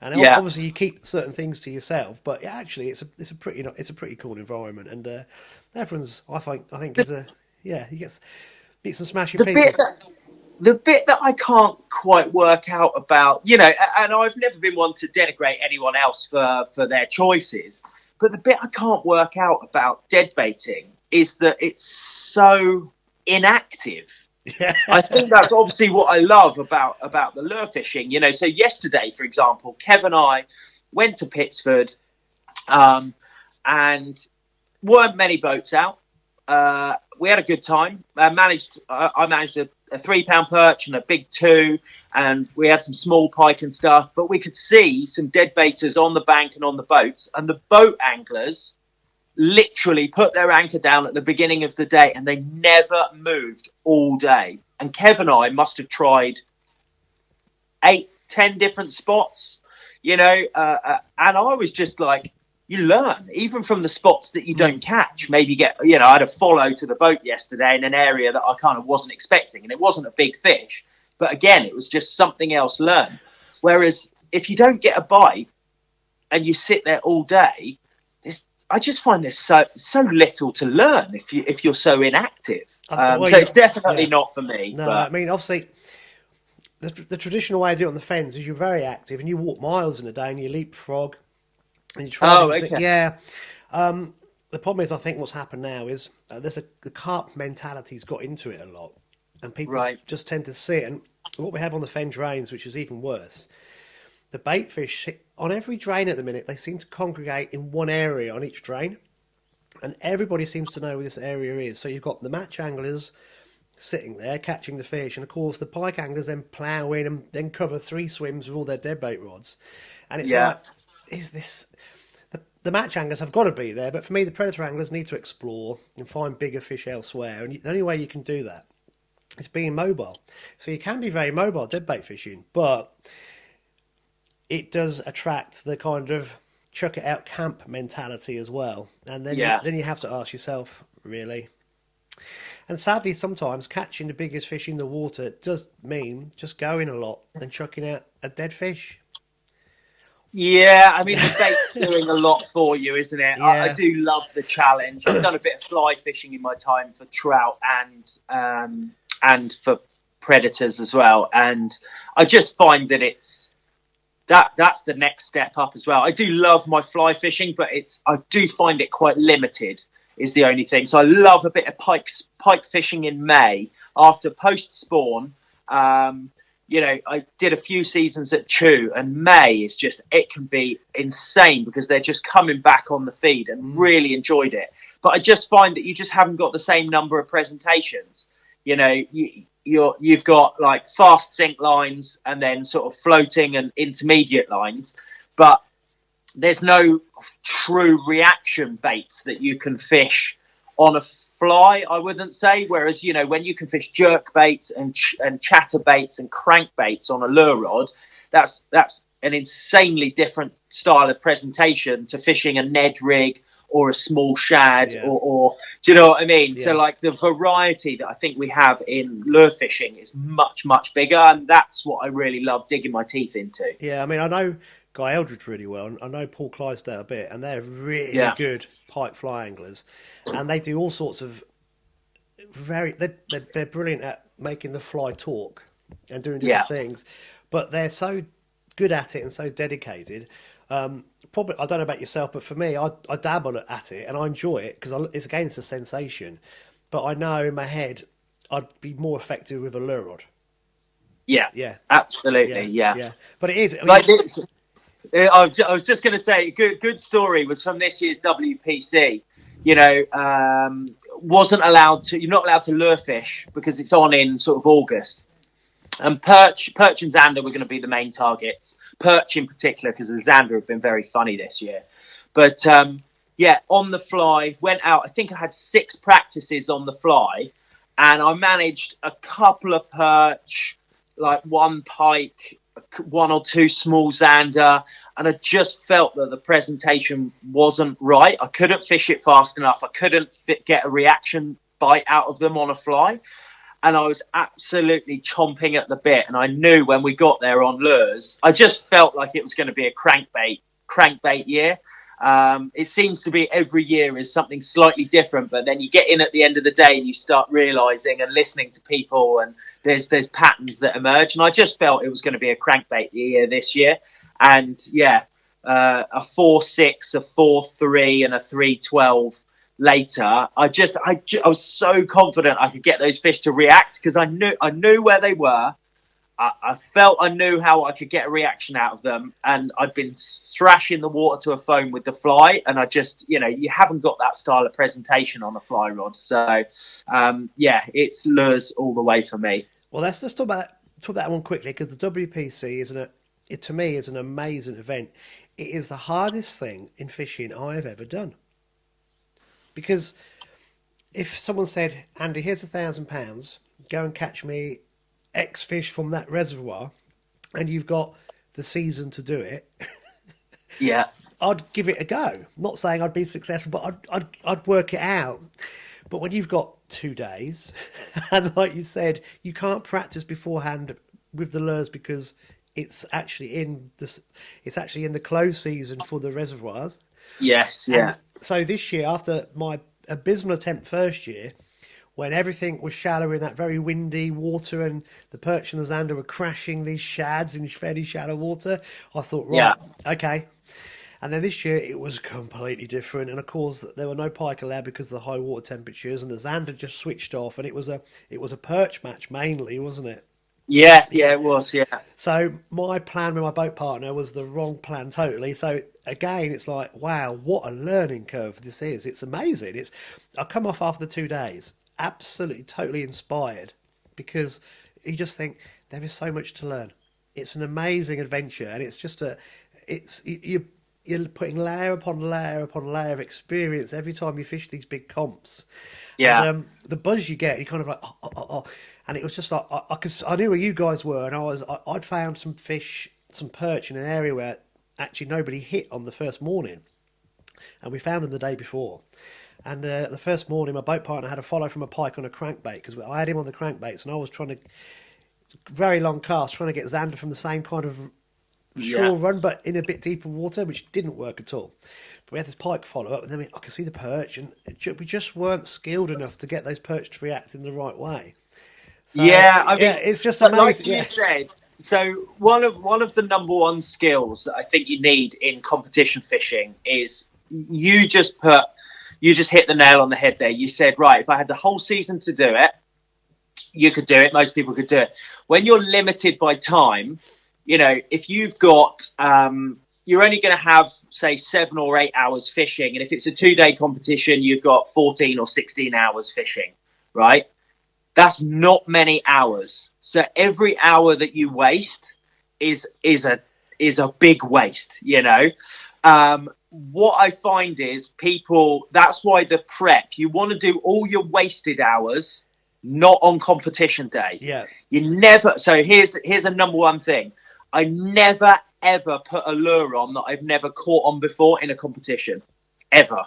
and obviously you keep certain things to yourself. But actually, it's a pretty cool environment, and everyone's I think you meet some smashing people. The bit that I can't quite work out about, you know, and I've never been one to denigrate anyone else for their choices, but the bit I can't work out about dead baiting is that it's so inactive. Yeah. I think that's obviously what I love about the lure fishing. You know, so yesterday, for example, Kev and I went to Pittsford, and weren't many boats out. We had a good time. I managed a 3-pound perch and a big 2, and we had some small pike and stuff, but we could see some dead baiters on the bank and on the boats, and the boat anglers literally put their anchor down at the beginning of the day and they never moved all day. And Kev and I must have tried 8-10 different spots, you know, and I was just like, you learn, even from the spots that you don't catch. Maybe I had a follow to the boat yesterday in an area that I kind of wasn't expecting. And it wasn't a big fish. But again, it was just something else learned. Whereas if you don't get a bite and you sit there all day, I just find there's so little to learn if you're so inactive. So it's definitely not for me. No, but... I mean, obviously, the traditional way to do it on the fens is you're very active and you walk miles in a day and you leapfrog. And you try the problem is, I think what's happened now is the carp mentality's got into it a lot, and people just tend to see it. And what we have on the fen drains, which is even worse, the bait fish on every drain at the minute, they seem to congregate in one area on each drain, and everybody seems to know where this area is. So you've got the match anglers sitting there catching the fish, and of course the pike anglers then plough in and then cover 3 swims with all their dead bait rods, and it's like, is this... The match anglers have got to be there, but for me, the predator anglers need to explore and find bigger fish elsewhere. And the only way you can do that is being mobile. So you can be very mobile deadbait fishing, but it does attract the kind of chuck it out camp mentality as well. And then you have to ask yourself, really. And sadly, sometimes catching the biggest fish in the water does mean just going a lot and chucking out a dead fish. Yeah, I mean, the bait's doing a lot for you, isn't it? Yeah. I do love the challenge. I've done a bit of fly fishing in my time for trout and for predators as well. And I just find that that's the next step up as well. I do love my fly fishing, but I do find it quite limited is the only thing. So I love a bit of pike fishing in May after post-spawn. You know, I did a few seasons at Chew, and May is just, it can be insane because they're just coming back on the feed, and really enjoyed it. But I just find that you just haven't got the same number of presentations. You know, you've got like fast sink lines and then sort of floating and intermediate lines, but there's no true reaction baits that you can fish on a fly, I wouldn't say. Whereas, you know, when you can fish jerk baits and chatter baits and crank baits on a lure rod, that's an insanely different style of presentation to fishing a Ned rig or a small shad or do you know what I mean? Yeah. So like the variety that I think we have in lure fishing is much, much bigger, and that's what I really love digging my teeth into. Yeah, I mean, I know Guy Eldridge really well, and I know Paul Clydesdale a bit, and they're really good pike fly anglers, and they do all sorts of they're brilliant at making the fly talk and doing different things, but they're so good at it and so dedicated. Probably, I don't know about yourself, but for me, I dabble at it and I enjoy it because it's again it's a sensation. But I know in my head I'd be more effective with a lure rod. Yeah, Yeah, absolutely. yeah, Yeah. yeah. But it is. I Like mean, this, I was just going to say, good story was from this year's WPC. Wasn't allowed to. You're not allowed to lure fish because it's on in sort of August. And perch and zander were going to be the main targets. Perch in particular because the zander have been very funny this year. But on the fly, went out. I think I had 6 practices on the fly, and I managed a couple of perch, like 1 pike, 1 or 2 small zander, and I just felt that the presentation wasn't right. I couldn't fish it fast enough. I couldn't get a reaction bite out of them on a fly. And I was absolutely chomping at the bit. And I knew when we got there on lures, I just felt like it was going to be a crankbait year. It seems to be every year is something slightly different, but then you get in at the end of the day and you start realizing and listening to people, and there's patterns that emerge. And I just felt it was going to be a crankbait year this year. And a 4.6, a 4.3, and a 3.12. Later, I was so confident I could get those fish to react because I knew where they were. I felt I knew how I could get a reaction out of them, and I'd been thrashing the water to a foam with the fly, and I just, you haven't got that style of presentation on a fly rod. So, it's lures all the way for me. well, let's just talk about that one quickly because the WPC to me is an amazing event. It is the hardest thing in fishing I have ever done. Because if someone said, Andy, here's £1,000, go and catch me X fish from that reservoir, and you've got the season to do it, yeah, I'd give it a go. Not saying I'd be successful, but I'd work it out. But when you've got 2 days, and like you said, you can't practice beforehand with the lures because it's actually in the close season for the reservoirs. yes, yeah. And so this year, after my abysmal attempt first year, when everything was shallow in that very windy water and the perch and the zander were crashing these shads in fairly shallow water, I thought, right, okay. And then this year it was completely different, and of course there were no pike allowed because of the high water temperatures, and the zander just switched off, and it was a perch match mainly, wasn't it? Yeah, it was, yeah. So my plan with my boat partner was the wrong plan totally. So again, it's like, wow, what a learning curve this is. It's amazing. I come off after 2 days, absolutely, totally inspired, because you just think there is so much to learn. It's an amazing adventure, and it's just you're putting layer upon layer upon layer of experience every time you fish these big comps. Yeah. And the buzz you get, you kind of like, oh. And it was just like, I knew where you guys were, and I'd found some fish, some perch in an area where actually nobody hit on the first morning. And we found them the day before. And the first morning, my boat partner had a follow from a pike on a crankbait, because I had him on the crankbaits, and I was trying to, very long cast, trying to get zander from the same kind of shore run, but in a bit deeper water, which didn't work at all. But we had this pike follow up, and then I could see the perch, and we just weren't skilled enough to get those perch to react in the right way. So, I mean, it's just amazing. Like you said, so one of the number one skills that I think you need in competition fishing is you just hit the nail on the head there. You said, right, if I had the whole season to do it, you could do it. Most people could do it. When you're limited by time, if you've got, you're only going to have, say, 7 or 8 hours fishing. And if it's a 2-day competition, you've got 14 or 16 hours fishing, right? That's not many hours. So every hour that you waste is a big waste, What I find is people, that's why the prep, you want to do all your wasted hours, not on competition day. Yeah. You never, so here's a number one thing. I never, ever put a lure on that I've never caught on before in a competition. Ever.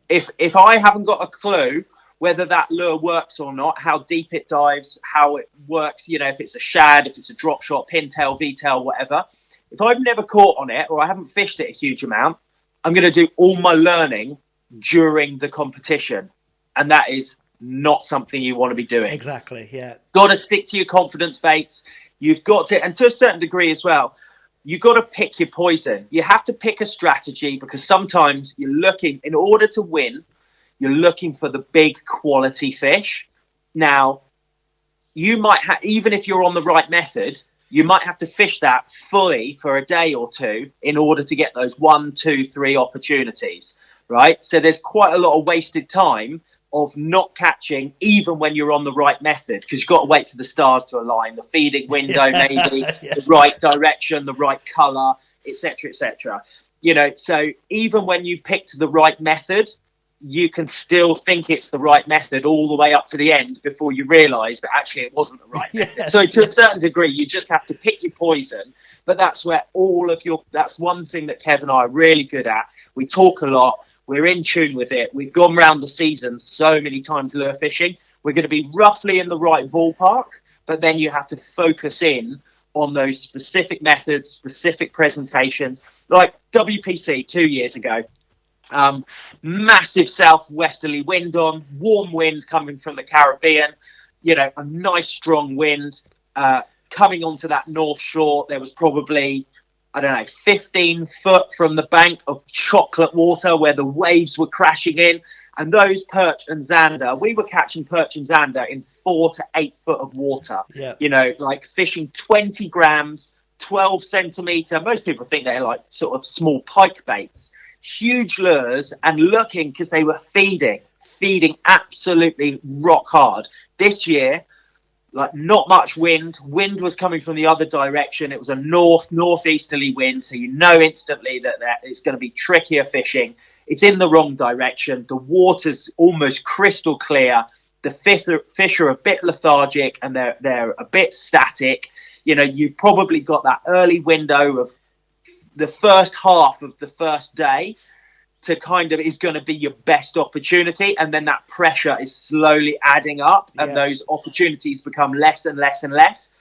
If I haven't got a clue whether that lure works or not, how deep it dives, how it works, if it's a shad, if it's a drop shot, pintail, V-tail, whatever. If I've never caught on it or I haven't fished it a huge amount, I'm going to do all my learning during the competition. And that is not something you want to be doing. Exactly, yeah. Got to stick to your confidence baits. You've got to, and to a certain degree as well, you got to pick your poison. You have to pick a strategy, because sometimes you're looking, in order to win, you're looking for the big quality fish. Now, you might have, even if you're on the right method, you might have to fish that fully for a day or two in order to get those 1, 2, 3 opportunities, right? So there's quite a lot of wasted time of not catching, even when you're on the right method, because you've got to wait for the stars to align, the feeding window, maybe the right direction, the right color, etc., etc. You know, so even when you've picked the right method, you can still think it's the right method all the way up to the end before you realize that actually it wasn't the right method. So to a certain degree, you just have to pick your poison. But that's where that's one thing that Kev and I are really good at. We talk a lot. We're in tune with it. We've gone round the season so many times lure fishing. We're going to be roughly in the right ballpark, but then you have to focus in on those specific methods, specific presentations. Like WPC 2 years ago, massive southwesterly wind on, warm wind coming from the Caribbean, you know, a nice strong wind coming onto that north shore. There was probably, I don't know, 15 foot from the bank of chocolate water where the waves were crashing in. And those perch and zander, we were catching perch and zander in 4 to 8 foot of water. Yeah. You know, like fishing 20 grams, 12 centimeter. Most people think they're like sort of small pike baits. Huge lures, and looking, because they were feeding absolutely rock hard. This year, like not much wind. Wind was coming from the other direction. It was a northeasterly wind, so you know instantly that it's going to be trickier fishing. It's in the wrong direction. The water's almost crystal clear. The fish are a bit lethargic and they're a bit static. You know, you've probably got that early window of the first half of the first day to kind of is going to be your best opportunity. And then that pressure is slowly adding up and those opportunities become less and less and less.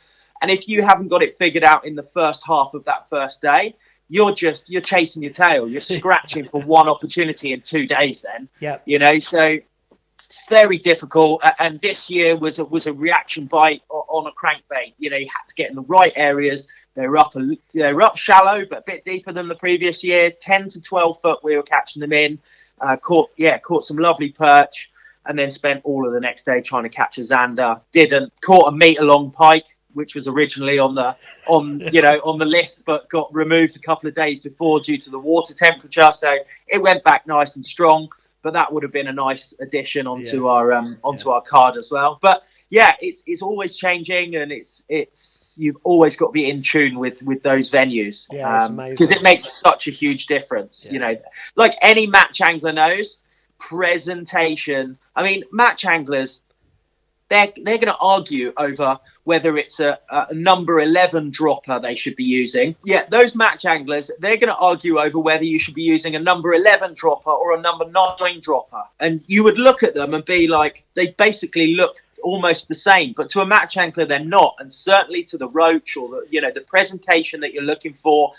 And if you haven't got it figured out in the first half of that first day, you're chasing your tail. You're scratching for one opportunity in 2 days then, you know, so it's very difficult. And this year was a reaction bite on a crankbait. You know, you had to get in the right areas. They're up shallow, but a bit deeper than the previous year. 10 to 12 foot, we were catching them in. Caught some lovely perch, and then spent all of the next day trying to catch a zander. Caught a metre long pike, which was originally on the list, but got removed a couple of days before due to the water temperature. So it went back nice and strong. But that would have been a nice addition onto our card as well. But yeah, it's always changing, and it's you've always got to be in tune with those venues, because it makes such a huge difference. You know, like any match angler knows, presentation. I mean, match anglers, they're going to argue over whether it's a number 11 dropper they should be using. Yeah, those match anglers, they're going to argue over whether you should be using a number 11 dropper or a number 9 dropper. And you would look at them and be like, they basically look almost the same. But to a match angler, they're not. And certainly to the roach or the presentation that you're looking for,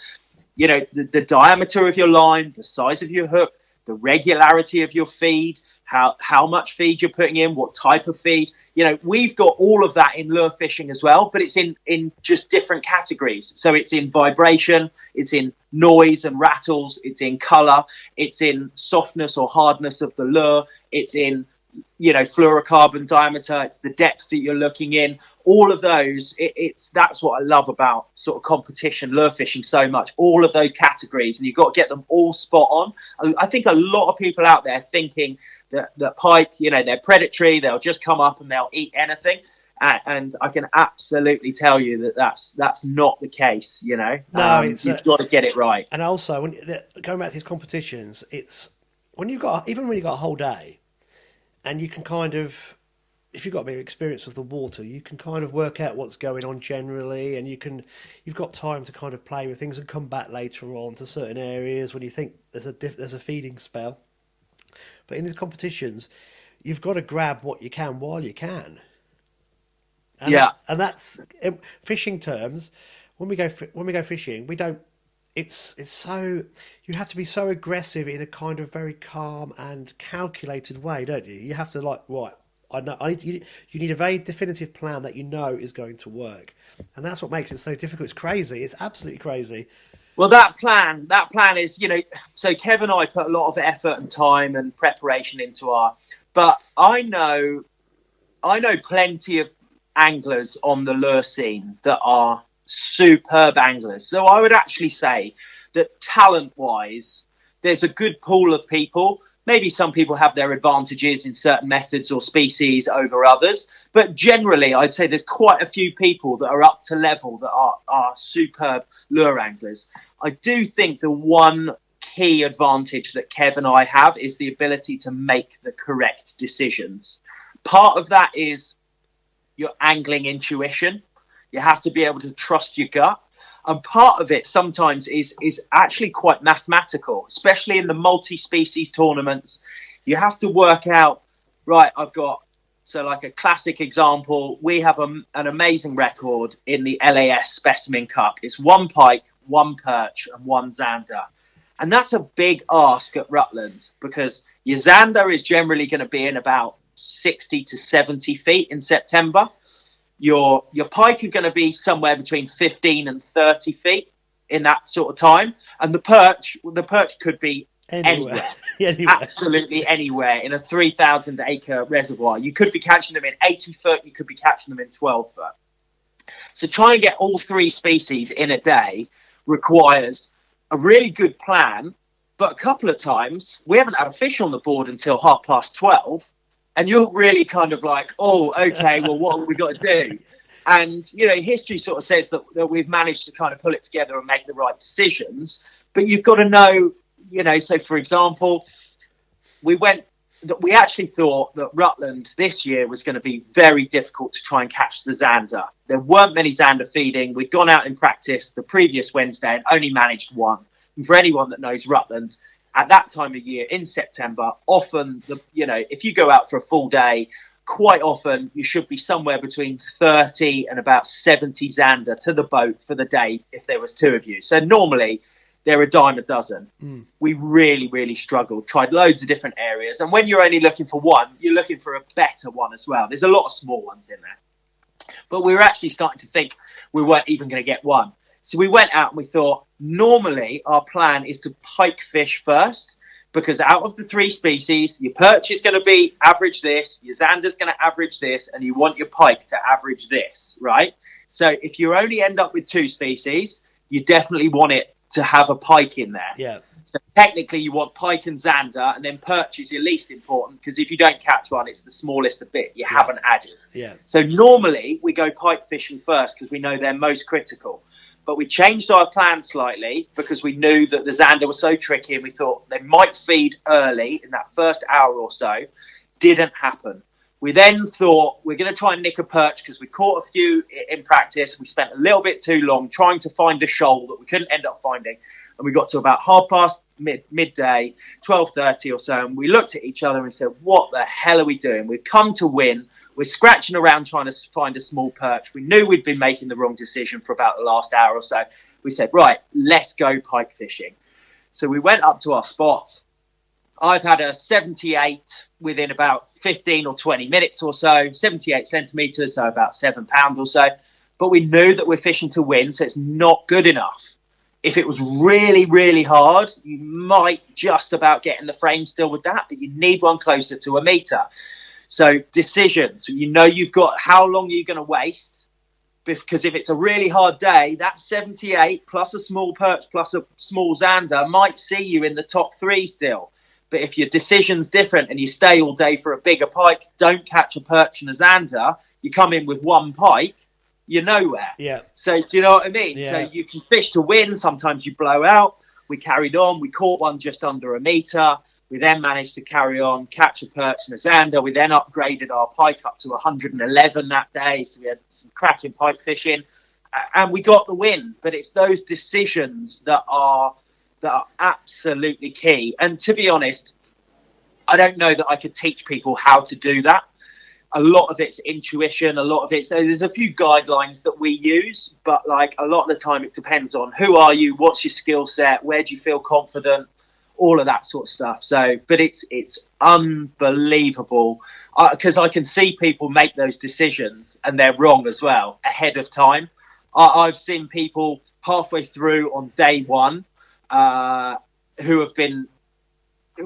you know, the diameter of your line, the size of your hook, the regularity of your feed, how much feed you're putting in, what type of feed. You know, we've got all of that in lure fishing as well, but it's in just different categories. So it's in vibration, it's in noise and rattles, it's in color, it's in softness or hardness of the lure, it's in, you know, fluorocarbon diameter, it's the depth that you're looking in. All of those, that's what I love about sort of competition lure fishing so much. All of those categories, and you've got to get them all spot on. I think a lot of people out there thinking that pike, you know, they're predatory, they'll just come up and they'll eat anything. And I can absolutely tell you that's not the case, you know. No, you've got to get it right. And also, going back to these competitions, it's when you've got a whole day, and you can kind of, if you've got a bit of experience with the water, you can kind of work out what's going on generally, and you've got time to kind of play with things and come back later on to certain areas when you think there's a feeding spell. But in these competitions, you've got to grab what you can while you can. And and that's in fishing terms. When we go fishing, we don't. It's so, you have to be so aggressive in a kind of very calm and calculated way, don't you? You have to right, I know you need a very definitive plan that you know is going to work, and that's what makes it so difficult. It's crazy. It's absolutely crazy. Well, that plan is, so Kev and I put a lot of effort and time and preparation into but I know plenty of anglers on the lure scene that are superb anglers. So I would actually say that talent-wise, there's a good pool of people. Maybe some people have their advantages in certain methods or species over others. But generally, I'd say there's quite a few people that are up to level that are superb lure anglers. I do think the one key advantage that Kev and I have is the ability to make the correct decisions. Part of that is your angling intuition. You have to be able to trust your gut. And part of it sometimes is actually quite mathematical, especially in the multi-species tournaments. You have to work out, right, so like a classic example, we have an amazing record in the LAS Specimen Cup. It's 1 pike, 1 perch and 1 zander. And that's a big ask at Rutland because your zander is generally going to be in about 60 to 70 feet in September. Your pike are going to be somewhere between 15 and 30 feet in that sort of time. And the perch could be anywhere. Absolutely anywhere in a 3,000 acre reservoir. You could be catching them in 80 foot. You could be catching them in 12 foot. So trying to get all 3 species in a day requires a really good plan. But a couple of times we haven't had a fish on the board until 12:30. And you're really kind of like, oh, okay, well, what have we got to do? And, history sort of says that we've managed to kind of pull it together and make the right decisions. But you've got to know, so for example, we actually thought that Rutland this year was going to be very difficult to try and catch the zander. There weren't many zander feeding. We'd gone out in practice the previous Wednesday and only managed 1. And for anyone that knows Rutland, at that time of year in September, often, if you go out for a full day, quite often you should be somewhere between 30 and about 70 zander to the boat for the day if there was 2 of you. So normally they're a dime a dozen. We really, really struggled, tried loads of different areas. And when you're only looking for 1, you're looking for a better one as well. There's a lot of small ones in there. But we were actually starting to think we weren't even going to get 1. So we went out and we thought, normally our plan is to pike fish first, because out of the 3 species, your perch is going to be average this, your zander's going to average this, and you want your pike to average this, right? So if you only end up with 2 species, you definitely want it to have a pike in there. Yeah. So technically you want pike and zander, and then perch is your least important, because if you don't catch one, it's the smallest a bit you haven't added. Yeah. So normally we go pike fishing first because we know they're most critical. But we changed our plan slightly because we knew that the zander was so tricky and we thought they might feed early in that first hour or so. Didn't happen. We then thought we're going to try and nick a perch because we caught a few in practice. We spent a little bit too long trying to find a shoal that we couldn't end up finding. And we got to about midday, 12:30 or so. And we looked at each other and said, what the hell are we doing? We've come to win. We're scratching around trying to find a small perch. We knew we'd been making the wrong decision for about the last hour or so. We said, right, let's go pike fishing. So we went up to our spots. I've had a 78 within about 15 or 20 minutes or so, 78 centimetres, so about £7 or so. But we knew that we're fishing to win, so it's not good enough. If it was really, really hard, you might just about get in the frame still with that, but you need one closer to a metre. So decisions, you've got how long are you going to waste? Because if it's a really hard day, that 78 plus a small perch plus a small zander might see you in the top 3 still. But if your decision's different and you stay all day for a bigger pike, don't catch a perch and a zander, you come in with 1 pike, you're nowhere. Yeah. So do you know what I mean? Yeah. So you can fish to win. Sometimes you blow out. We carried on. We caught one just under a metre. We then managed to carry on, catch a perch and a zander. We then upgraded our pike up to 111 that day. So we had some cracking pike fishing and we got the win. But it's those decisions that are absolutely key. And to be honest, I don't know that I could teach people how to do that. A lot of it's intuition. A lot of it's, there's a few guidelines that we use, but like a lot of the time it depends on who are you, what's your skill set, where do you feel confident. all of that sort of stuff. So, but it's unbelievable because I can see people make those decisions and they're wrong as well ahead of time. I've seen people halfway through on day one who have been,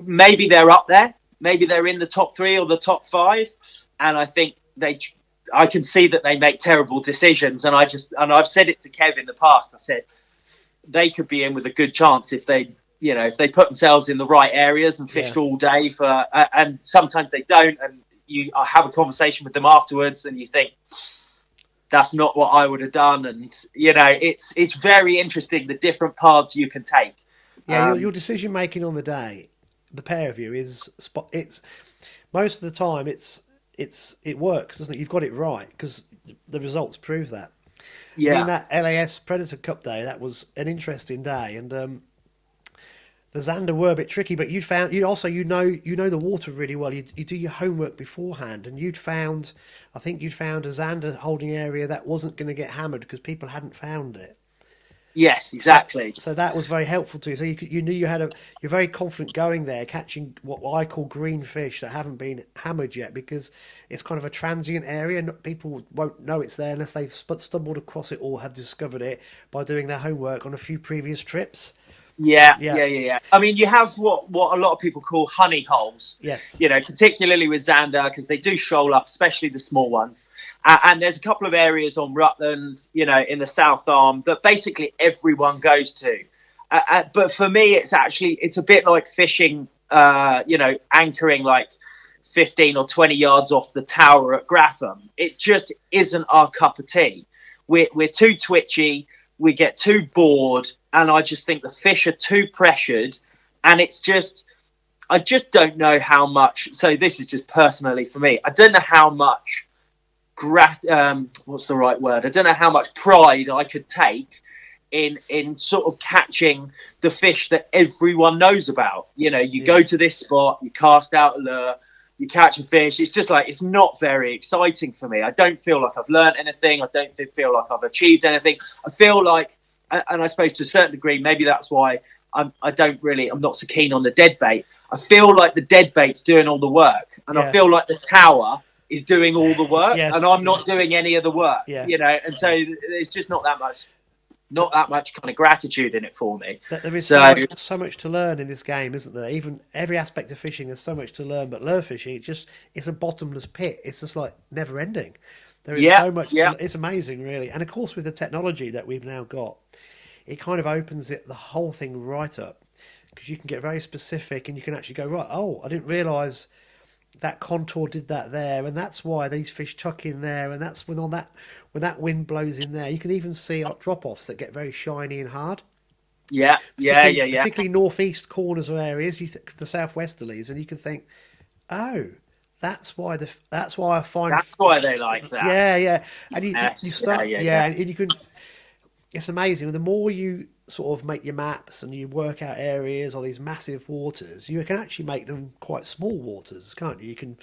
maybe they're up there, maybe they're in the top 3 or the top 5, and I think I can see that they make terrible decisions. And I've said it to Kev in the past. I said they could be in with a good chance if they put themselves in the right areas and fished all day and sometimes they don't. And I have a conversation with them afterwards and you think, that's not what I would have done. And, it's very interesting, the different paths you can take. Yeah, your decision making on the day, the pair of you, it's most of the time it works, doesn't it? You've got it right because the results prove that. Yeah. I mean, that LAS Predator Cup day, that was an interesting day, and the Zander were a bit tricky, but you know the water really well. You do your homework beforehand, and I think you'd found a Zander holding area that wasn't going to get hammered because people hadn't found it. Yes, exactly. So that was very helpful to you. So you knew you're very confident going there, catching what I call green fish that haven't been hammered yet, because it's kind of a transient area. And people won't know it's there unless they've stumbled across it or have discovered it by doing their homework on a few previous trips. Yeah. I mean, you have what a lot of people call honey holes. Yes. Particularly with Zander, because they do shoal up, especially the small ones. And there's a couple of areas on Rutland, in the South Arm that basically everyone goes to. But for me, it's a bit like fishing, anchoring like 15 or 20 yards off the tower at Gratham. It just isn't our cup of tea. We're too twitchy. We get too bored, and I just think the fish are too pressured, and I just don't know how much. So this is just personally for me. I don't know how much what's the right word? I don't know how much pride I could take in sort of catching the fish that everyone knows about. You go to this spot, you cast out a lure, you catch a fish. It's just like, it's not very exciting for me. I don't feel like I've learned anything. I don't feel like I've achieved anything. I feel like, and I suppose to a certain degree, maybe that's why I'm not so keen on the dead bait. I feel like the dead bait's doing all the work, and I feel like the tower is doing all the work, and I'm not doing any of the work, and so there's just not that much kind of gratitude in it for me. There is so much to learn in this game, isn't there? Even every aspect of fishing, there's so much to learn, but lure fishing, it's a bottomless pit. It's just like never ending. There is so much. It's amazing, really. And of course, with the technology that we've now got, it kind of opens the whole thing right up, because you can get very specific and you can actually go, right, oh, I didn't realise that contour did that there, and that's why these fish tuck in there, and that's when that wind blows in there. You can even see drop-offs that get very shiny and hard. Yeah. Particularly northeast corners of areas, the southwesterlies, and you can think, oh, that's why they like that. Yeah. And you start, and you can. It's amazing. The more you sort of make your maps and you work out areas or these massive waters, you can actually make them quite small waters, can't you? You can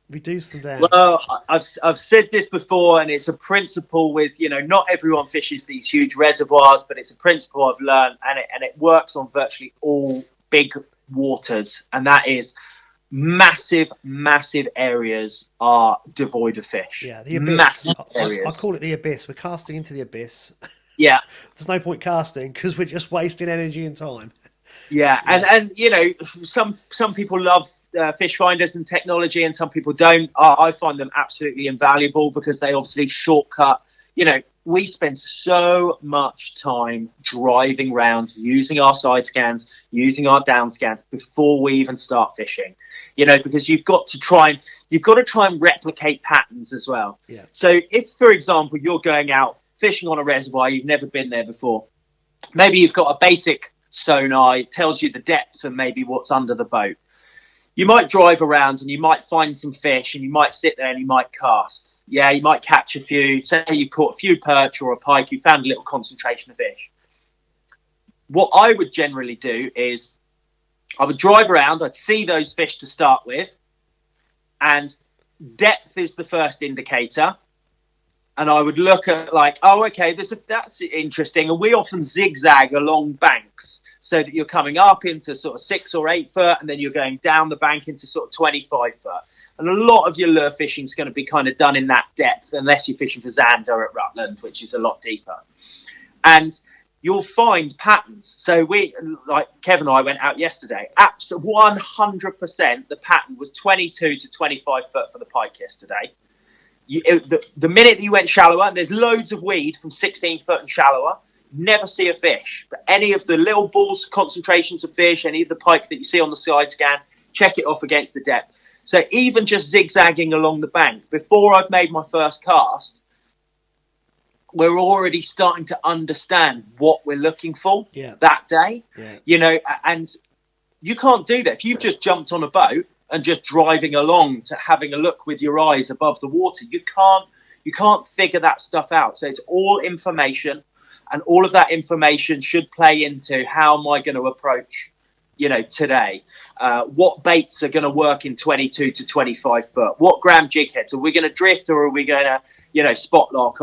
reduce them down. Well, I've said this before, and it's a principle with, not everyone fishes these huge reservoirs, but it's a principle I've learned, and it works on virtually all big waters, and that is massive areas are devoid of fish. Yeah, the abyss. Massive areas. I call it the abyss. We're casting into the abyss. Yeah. There's no point casting because we're just wasting energy and time. Yeah, and some people love fish finders and technology, and some people don't. I find them absolutely invaluable because they obviously shortcut. We spend so much time driving around, using our side scans, using our down scans before we even start fishing. Because you've got to try and replicate patterns as well. Yeah. So if, for example, you're going out fishing on a reservoir, you've never been there before, maybe you've got a basic sonar, it tells you the depth and maybe what's under the boat. You might drive around and you might find some fish, and you might sit there and you might cast. Yeah, you might catch a few. Say you've caught a few perch or a pike, you found a little concentration of fish. What I would generally do is I would drive around, I'd see those fish to start with, and depth is the first indicator. and I would look at like, oh, okay, that's interesting. And we often zigzag along banks so that you're coming up into sort of 6 or 8 foot, and then you're going down the bank into sort of 25 foot. And a lot of your lure fishing is going to be kind of done in that depth, unless you're fishing for Zander at Rutland, which is a lot deeper. And you'll find patterns. So we, like Kev and I went out yesterday, 100% the pattern was 22 to 25 foot for the pike yesterday. The minute that you went shallower, and there's loads of weed from 16 foot and shallower, never see a fish. But any of the little balls, concentrations of fish, any of the pike that you see on the side scan, check it off against the depth. So even just zigzagging along the bank, before I've made my first cast, we're already starting to understand what we're looking for that day. You know, and you can't do that. If you've just jumped on a boat and just driving along to having a look with your eyes above the water, you can't figure that stuff out. So it's all information, and all of that information should play into how am I going to approach, you know, today. What baits are going to work in 22 to 25 foot? What gram jig heads? Are we going to drift, or are we going to, you know, spot lock?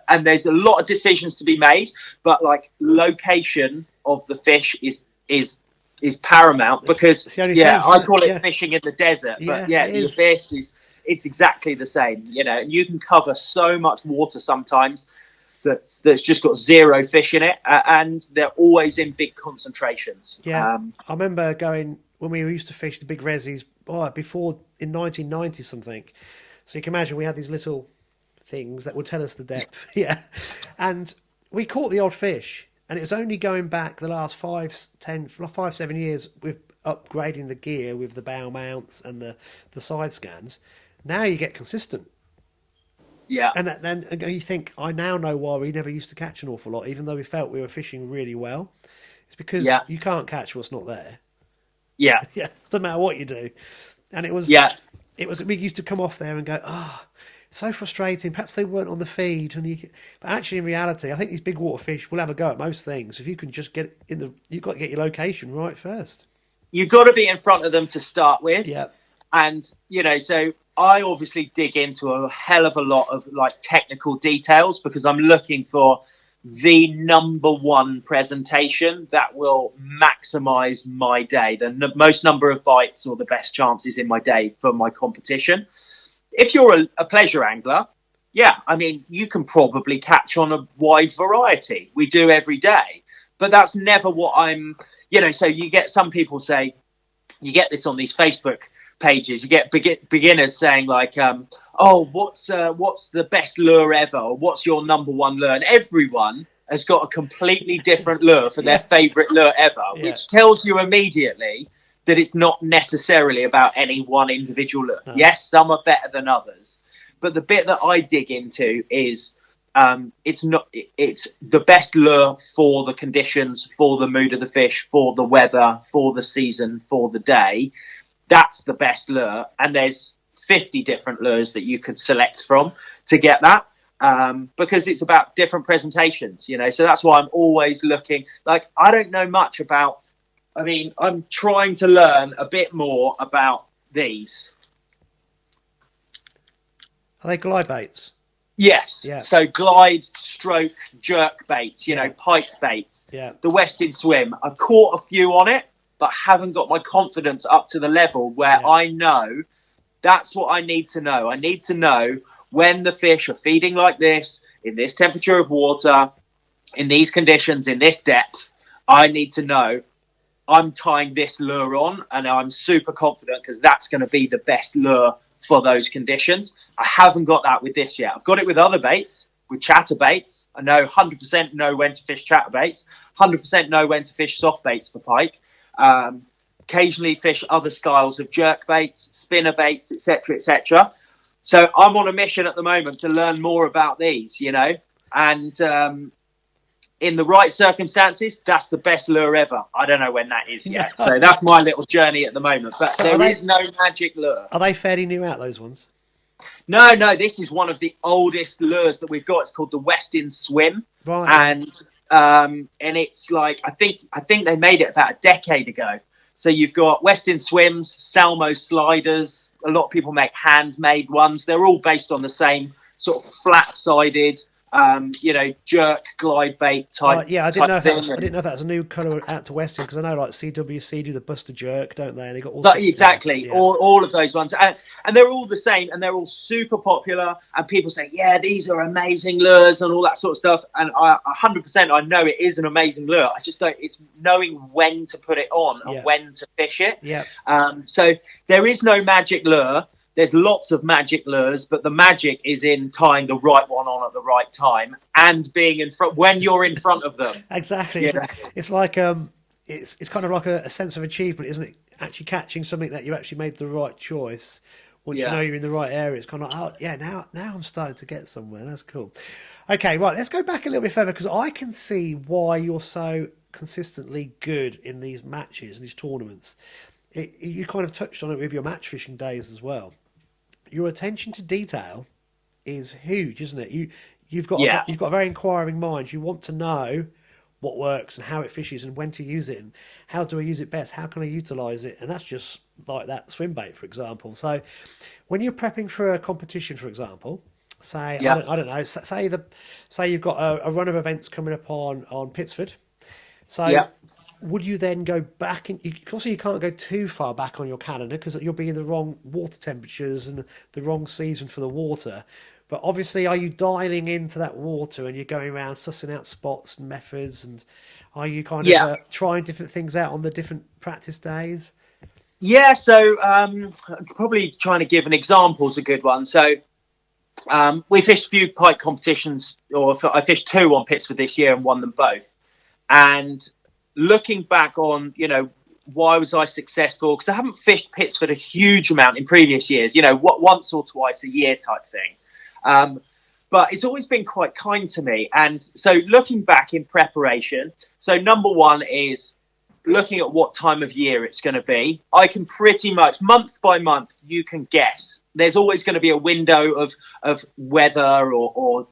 And there's a lot of decisions to be made, but like location of the fish is paramount, because I call it fishing in the desert, but the abyss it's exactly the same, you know, and you can cover so much water sometimes that's just got zero fish in it, and they're always in big concentrations. I remember going when we used to fish the big resis before in 1990 something, so you can imagine we had these little things that would tell us the depth. And we caught the odd fish, and it was only going back the last 5-7 years with upgrading the gear with the bow mounts and the side scans. Now you get consistent. And then you think, I now know why we never used to catch an awful lot, even though we felt we were fishing really well. It's because you can't catch what's not there. Doesn't matter what you do. And it was we used to come off there and go, so frustrating. Perhaps they weren't on the feed. But actually, in reality, I think these big water fish will have a go at most things. If you can just get you've got to get your location right first. You've got to be in front of them to start with. And, you know, so I obviously dig into a hell of a lot of like technical details, because I'm looking for the number one presentation that will maximize my day, the most number of bites or the best chances in my day for my competition. If you're a pleasure angler, I mean, you can probably catch on a wide variety. We do every day, but that's never what I'm, you know, so you get some people say, you get this on these Facebook pages, you get beginners saying like, what's the best lure ever? Or what's your number one lure? And everyone has got a completely different lure for their favorite lure ever, which tells you immediately that it's not necessarily about any one individual lure. Yes, some are better than others, but the bit that I dig into is it's the best lure for the conditions, for the mood of the fish, for the weather, for the season, for the day. That's the best lure, and there's 50 different lures that you could select from to get that, because it's about different presentations, you know. So that's why I'm always looking. Like, I don't know much about. I mean, I'm trying to learn a bit more about these. Are they glide baits? Yes. So glide, stroke, jerk baits, you know, pike baits. The Westin Swim. I've caught a few on it, but haven't got my confidence up to the level where I know that's what I need to know. I need to know when the fish are feeding like this, in this temperature of water, in these conditions, in this depth. I need to know I'm tying this lure on, and I'm super confident because that's going to be the best lure for those conditions. I haven't got that with this yet. I've got it with other baits, with chatterbaits. I know 100% know when to fish chatterbaits, 100% know when to fish soft baits for pike. Occasionally fish other styles of jerk baits, spinner baits, etc., etc. So I'm on a mission at the moment to learn more about these, you know, and in the right circumstances, that's the best lure ever. I don't know when that is yet. So that's my little journey at the moment. But there is no magic lure. Are they fairly new out, those ones? No, this is one of the oldest lures that we've got. It's called the Westin Swim. Right. And it's like, I think they made it about a decade ago. So you've got Westin Swims, Salmo sliders. A lot of people make handmade ones. They're all based on the same sort of flat-sided, jerk glide bait type. Yeah, I didn't know if thing. I didn't know if that was a new colour out to Westin, because I know like CWC do the Buster Jerk, don't they? And they got all exactly yeah. all of those ones, and they're all the same, and they're all super popular. And people say, yeah, these are amazing lures and all that sort of stuff. And 100%, I know it is an amazing lure. I just don't. It's knowing when to put it on and when to fish it. Yeah. So there is no magic lure. There's lots of magic lures, but the magic is in tying the right one on at the right time and being in front when you're in front of them. Exactly. Yeah. It's like it's kind of like a sense of achievement, isn't it? Actually catching something that you actually made the right choice. Once you know you're in the right area, it's kind of like, now I'm starting to get somewhere. That's cool. Okay, right. Let's go back a little bit further, because I can see why you're so consistently good in these matches and these tournaments. You kind of touched on it with your match fishing days as well. Your attention to detail is huge, isn't it? You've got a very inquiring mind. You want to know what works and how it fishes and when to use it and how do I use it best? How can I utilize it? And that's just like that swim bait, for example. So when you're prepping for a competition, for example, say I don't know, say you've got a run of events coming up on Pitsford. So would you then go back? Also, you can't go too far back on your calendar because you'll be in the wrong water temperatures and the wrong season for the water. But obviously, are you dialing into that water and you're going around sussing out spots and methods? And are you kind of trying different things out on the different practice days? Yeah, so probably trying to give an example is a good one. So we fished a few pike competitions, I fished 2 on Pitsford this year and won them both. And looking back on, why was I successful? Because I haven't fished Pitsford a huge amount in previous years, once or twice a year type thing. But it's always been quite kind to me. And so looking back in preparation, so number one is looking at what time of year it's going to be. I can pretty much, month by month, you can guess. There's always going to be a window of weather or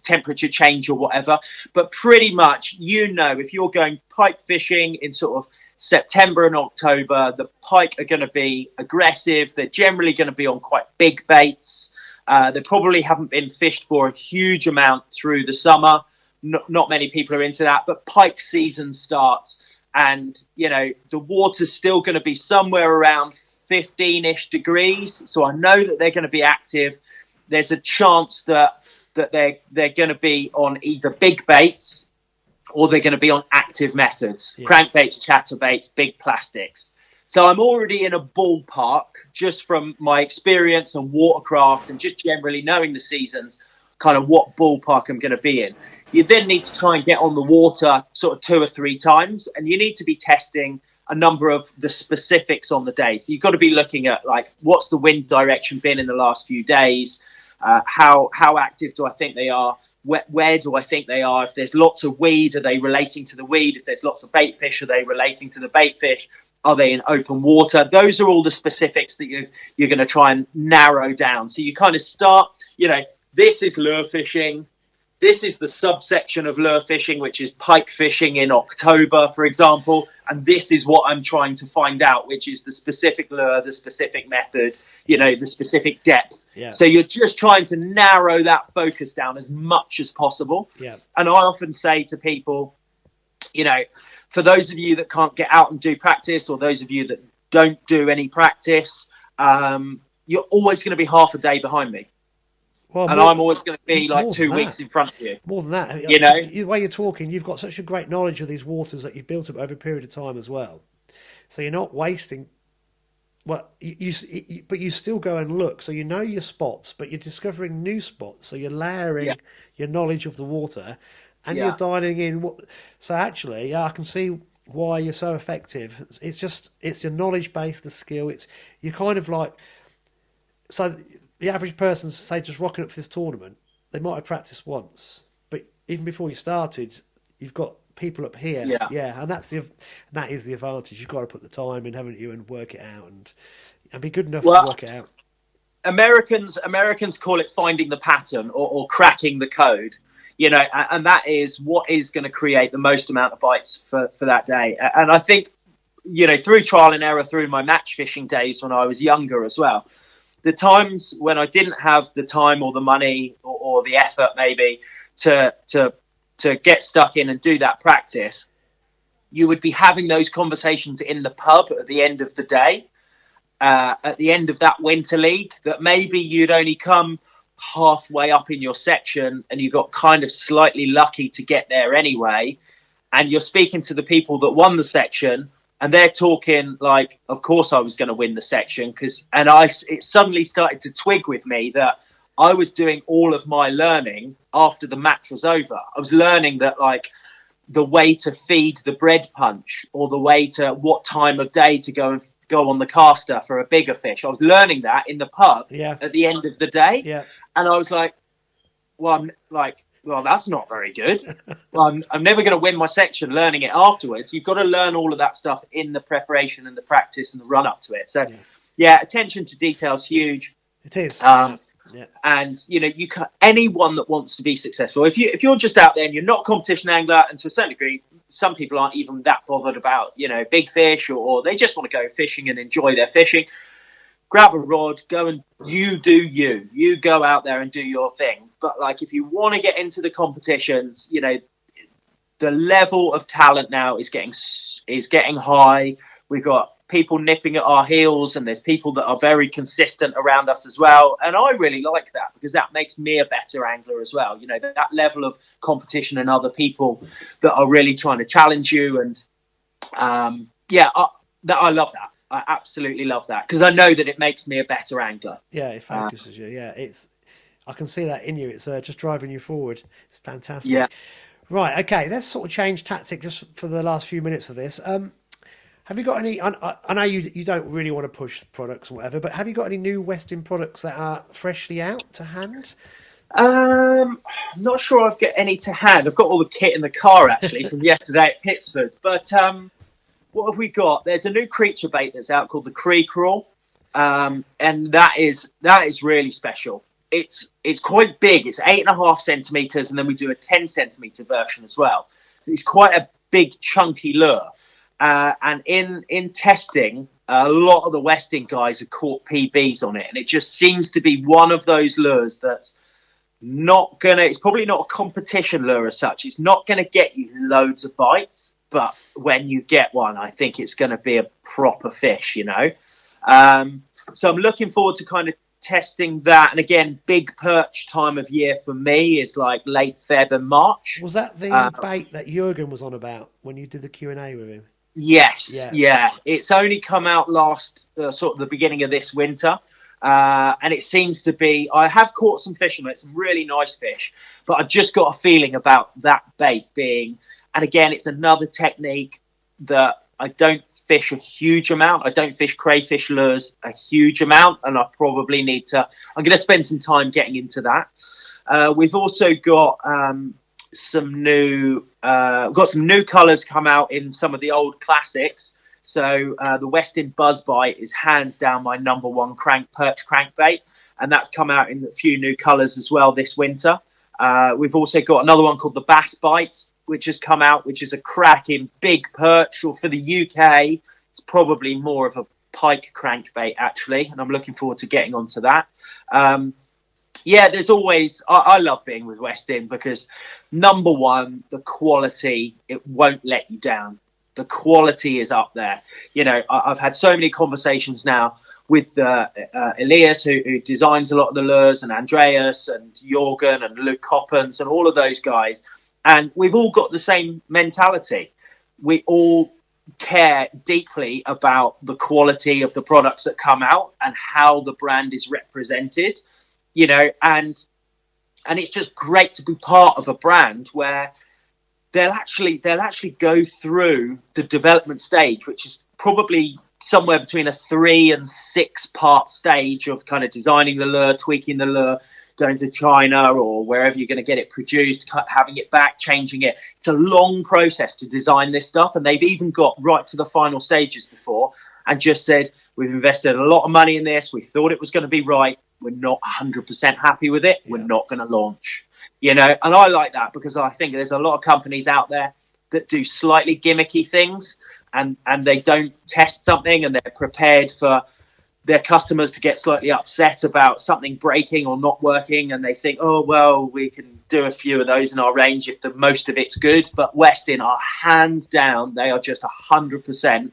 temperature change or whatever. But pretty much, if you're going pike fishing in sort of September and October, the pike are going to be aggressive. They're generally going to be on quite big baits. They probably haven't been fished for a huge amount through the summer. Not many people are into that, but pike season starts. And, the water's still going to be somewhere around 15-ish degrees. So I know that they're going to be active. There's a chance that they're going to be on either big baits or they're going to be on active methods, crankbaits, chatterbaits, big plastics. So I'm already in a ballpark just from my experience and watercraft and just generally knowing the seasons, kind of what ballpark I'm going to be in. You then need to try and get on the water sort of 2 or 3 times, and you need to be testing a number of the specifics on the day. So you've got to be looking at, like, what's the wind direction been in the last few days? How active do I think they are? Where do I think they are? If there's lots of weed, are they relating to the weed? If there's lots of bait fish, are they relating to the bait fish? Are they in open water? Those are all the specifics that you're going to try and narrow down. So you kind of start, this is lure fishing. This is the subsection of lure fishing, which is pike fishing in October, for example. And this is what I'm trying to find out, which is the specific lure, the specific method, the specific depth. Yeah. So you're just trying to narrow that focus down as much as possible. Yeah. And I often say to people, for those of you that can't get out and do practice, or those of you that don't do any practice, you're always going to be half a day behind me. Well, I'm always going to be like 2 weeks in front of you. More than that. The way you're talking, you've got such a great knowledge of these waters that you've built up over a period of time as well. So you're not wasting... Well, but you still go and look. So you know your spots, but you're discovering new spots. So you're layering your knowledge of the water and you're dialing in. So actually, I can see why you're so effective. It's your knowledge base, the skill. You're kind of like... So... The average person, say, just rocking up for this tournament, they might have practiced once, but even before you started, you've got people up here, and that is the advantage. You've got to put the time in, haven't you, and work it out and be good enough to work it out. Americans call it finding the pattern or cracking the code, and that is what is going to create the most amount of bites for that day. And I think through trial and error, through my match fishing days when I was younger as well, the times when I didn't have the time or the money or the effort maybe to get stuck in and do that practice, you would be having those conversations in the pub at the end of the day, at the end of that winter league, that maybe you'd only come halfway up in your section and you got kind of slightly lucky to get there anyway. And you're speaking to the people that won the section, and they're talking like, of course I was going to win the section. It suddenly started to twig with me that I was doing all of my learning after the match was over. I was learning that, like, the way to feed the bread punch, or the way to what time of day to go on the caster for a bigger fish. I was learning that in the pub at the end of the day. Yeah. And I was like, well, that's not very good. Well, I'm never going to win my section learning it afterwards. You've got to learn all of that stuff in the preparation and the practice and the run up to it. So, attention to detail is huge. It is. And anyone that wants to be successful, if you're just out there and you're not a competition angler, and to a certain degree, some people aren't even that bothered about big fish, or they just want to go fishing and enjoy their fishing. Grab a rod, go and you go out there and do your thing. But like, if you want to get into the competitions, the level of talent now is getting high. We've got people nipping at our heels, and there's people that are very consistent around us as well. And I really like that, because that makes me a better angler as well. That level of competition and other people that are really trying to challenge you. And I love that. I absolutely love that, because I know that it makes me a better angler. Yeah, it focuses you. Yeah, I can see that in you. It's just driving you forward. It's fantastic. Yeah. Right. Okay. Let's sort of change tactic just for the last few minutes of this. Have you got any? I know you don't really want to push products or whatever, but have you got any new Westin products that are freshly out to hand? I'm not sure I've got any to hand. I've got all the kit in the car actually from yesterday at Pittsford. But what have we got? There's a new creature bait that's out called the Crecraw, and that is really special. It's quite big. It's 8.5 centimeters, and then we do a 10 centimeter version as well. It's quite a big, chunky lure. And in testing, a lot of the Westin guys have caught PBs on it, and it just seems to be one of those lures that's it's probably not a competition lure as such. It's not going to get you loads of bites, but when you get one, I think it's going to be a proper fish, So I'm looking forward to kind of testing that. And again, big perch time of year for me is like late Feb and March. Was that the bait that Jürgen was on about when you did the Q&A with him? Yes, yeah. It's only come out last sort of the beginning of this winter. And it seems to be, I have caught some fish on it, some really nice fish, but I've just got a feeling about that bait being, and again, it's another technique that I don't fish a huge amount. I don't fish crayfish lures a huge amount, and I'm going to spend some time getting into that. We've also got some new colours come out in some of the old classics. So the Westin Buzzbite is hands down my number one perch crankbait, and that's come out in a few new colours as well this winter. We've also got another one called the Bass Bite, which has come out, which is a cracking big perch, or for the UK, it's probably more of a pike crankbait actually, and I'm looking forward to getting onto that. There's always, I love being with Westin because, number one, the quality, it won't let you down. The quality is up there. I've had so many conversations now with Elias, who designs a lot of the lures, and Andreas and Jorgen and Luke Coppens and all of those guys. And we've all got the same mentality. We all care deeply about the quality of the products that come out and how the brand is represented, and it's just great to be part of a brand where they'll actually go through the development stage, which is probably somewhere between a 3 and 6 part stage of kind of designing the lure, tweaking the lure, going to China or wherever you're going to get it produced, having it back, changing it. It's a long process to design this stuff, and they've even got right to the final stages before and just said, we've invested a lot of money in this, we thought it was going to be right, we're not 100% happy with it, we're not going to launch. And I like that, because I think there's a lot of companies out there that do slightly gimmicky things, and they don't test something, and they're prepared for their customers to get slightly upset about something breaking or not working, and they think, oh, well, we can do a few of those in our range if the most of it's good. But Westin are hands down, they are just 100%.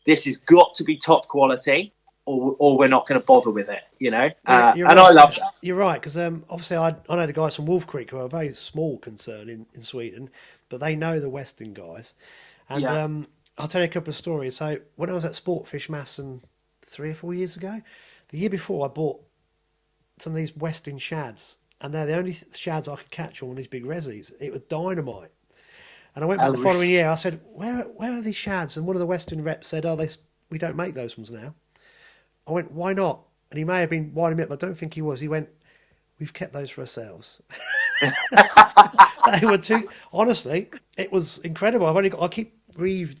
This has got to be top quality, or we're not going to bother with it, you know. And right. I love that. You're right, because obviously I know the guys from Wolf Creek, who are a very small concern in Sweden, but they know the Westin guys. And I'll tell you a couple of stories. So when I was at Sportfish Masson 3 or 4 years ago, the year before, I bought some of these Westin shads, and they're the only shads I could catch on these big resis. It was dynamite. And I went back the following year. I said, "Where are these shads?" And one of the Westin reps said, "Oh, we don't make those ones now." I went, "Why not?" And he may have been winding me up, but I don't think he was. He went, "We've kept those for ourselves." They were too. Honestly, it was incredible. I keep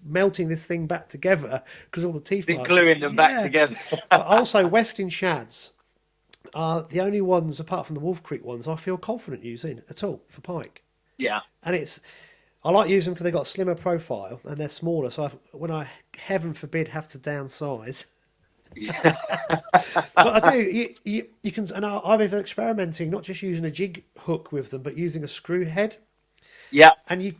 melting this thing back together because all the teeth marks. Gluing them back together. But also, Westin shads are the only ones, apart from the Wolf Creek ones, I feel confident using at all for pike. Yeah. And I like using them because they've got a slimmer profile and they're smaller. So when I, heaven forbid, have to downsize. But I do. You can, and I've been experimenting, not just using a jig hook with them, but using a screw head. Yeah. And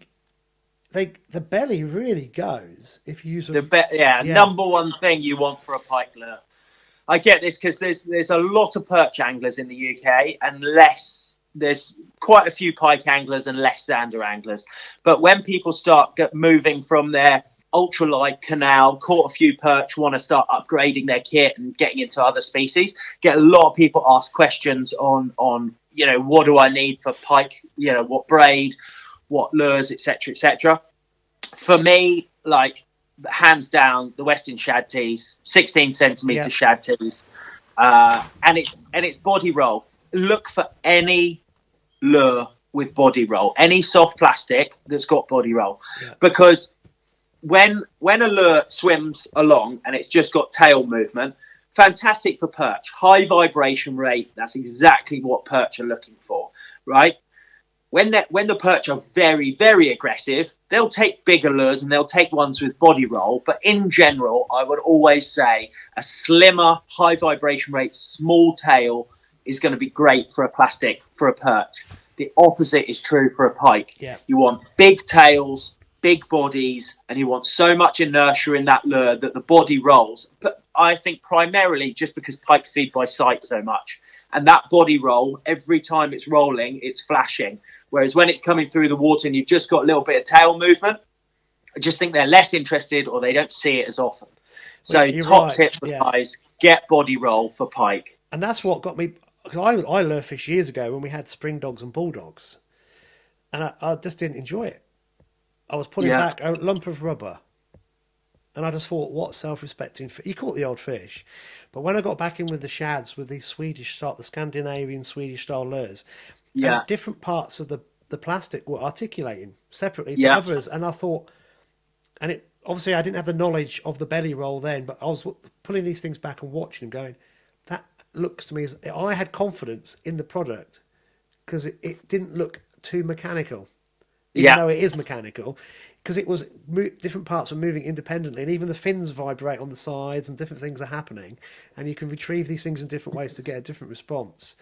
the belly really goes if you use number one thing you want for a pike lure. I get this because there's a lot of perch anglers in the UK, and there's quite a few pike anglers and less zander anglers. But when people start moving from their ultralight canal, caught a few perch, want to start upgrading their kit and getting into other species, get a lot of people ask questions on what do I need for pike, what braid, what lures, etc., etc. For me, like, hands down, the Westin shad tees, 16 centimeter shad tees, and it's body roll. Look for any lure with body roll, any soft plastic that's got body roll, because when a lure swims along and it's just got tail movement, fantastic for perch, high vibration rate. That's exactly what perch are looking for, right? When the perch are very, very aggressive, they'll take bigger lures and they'll take ones with body roll. But in general, I would always say a slimmer, high vibration rate, small tail is going to be great for a plastic, for a perch. The opposite is true for a pike. Yeah. You want big tails, big bodies, and you want so much inertia in that lure that the body rolls. But I think primarily just because pike feed by sight so much. And that body roll, every time it's rolling, it's flashing. Whereas when it's coming through the water and you've just got a little bit of tail movement, I just think they're less interested or they don't see it as often. So top tip for guys, get body roll for pike. And that's what got me, because I lure fish years ago when we had spring dogs and bulldogs. And I just didn't enjoy it. I was pulling back a lump of rubber. And I just thought, what self-respecting fish. You caught the old fish. But when I got back in with the shads, with these the Scandinavian Swedish-style lures, different parts of the plastic were articulating separately to others. And I thought, obviously I didn't have the knowledge of the belly roll then, but I was pulling these things back and watching them going, that looks to me as... I had confidence in the product because it didn't look too mechanical. Even though it is mechanical, because it was different parts were moving independently, and even the fins vibrate on the sides, and different things are happening, and you can retrieve these things in different ways to get a different response.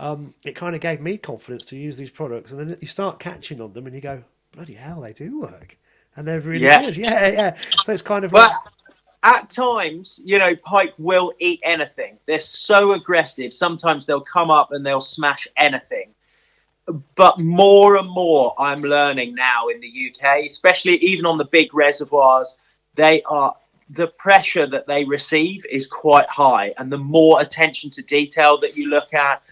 It kind of gave me confidence to use these products, and then you start catching on them, and you go, bloody hell, they do work, and they're really good. Yeah. So it's kind of like... At times, pike will eat anything. They're so aggressive. Sometimes they'll come up and they'll smash anything. But more and more I'm learning now in the UK, especially even on the big reservoirs, the pressure that they receive is quite high. And the more attention to detail that you look at,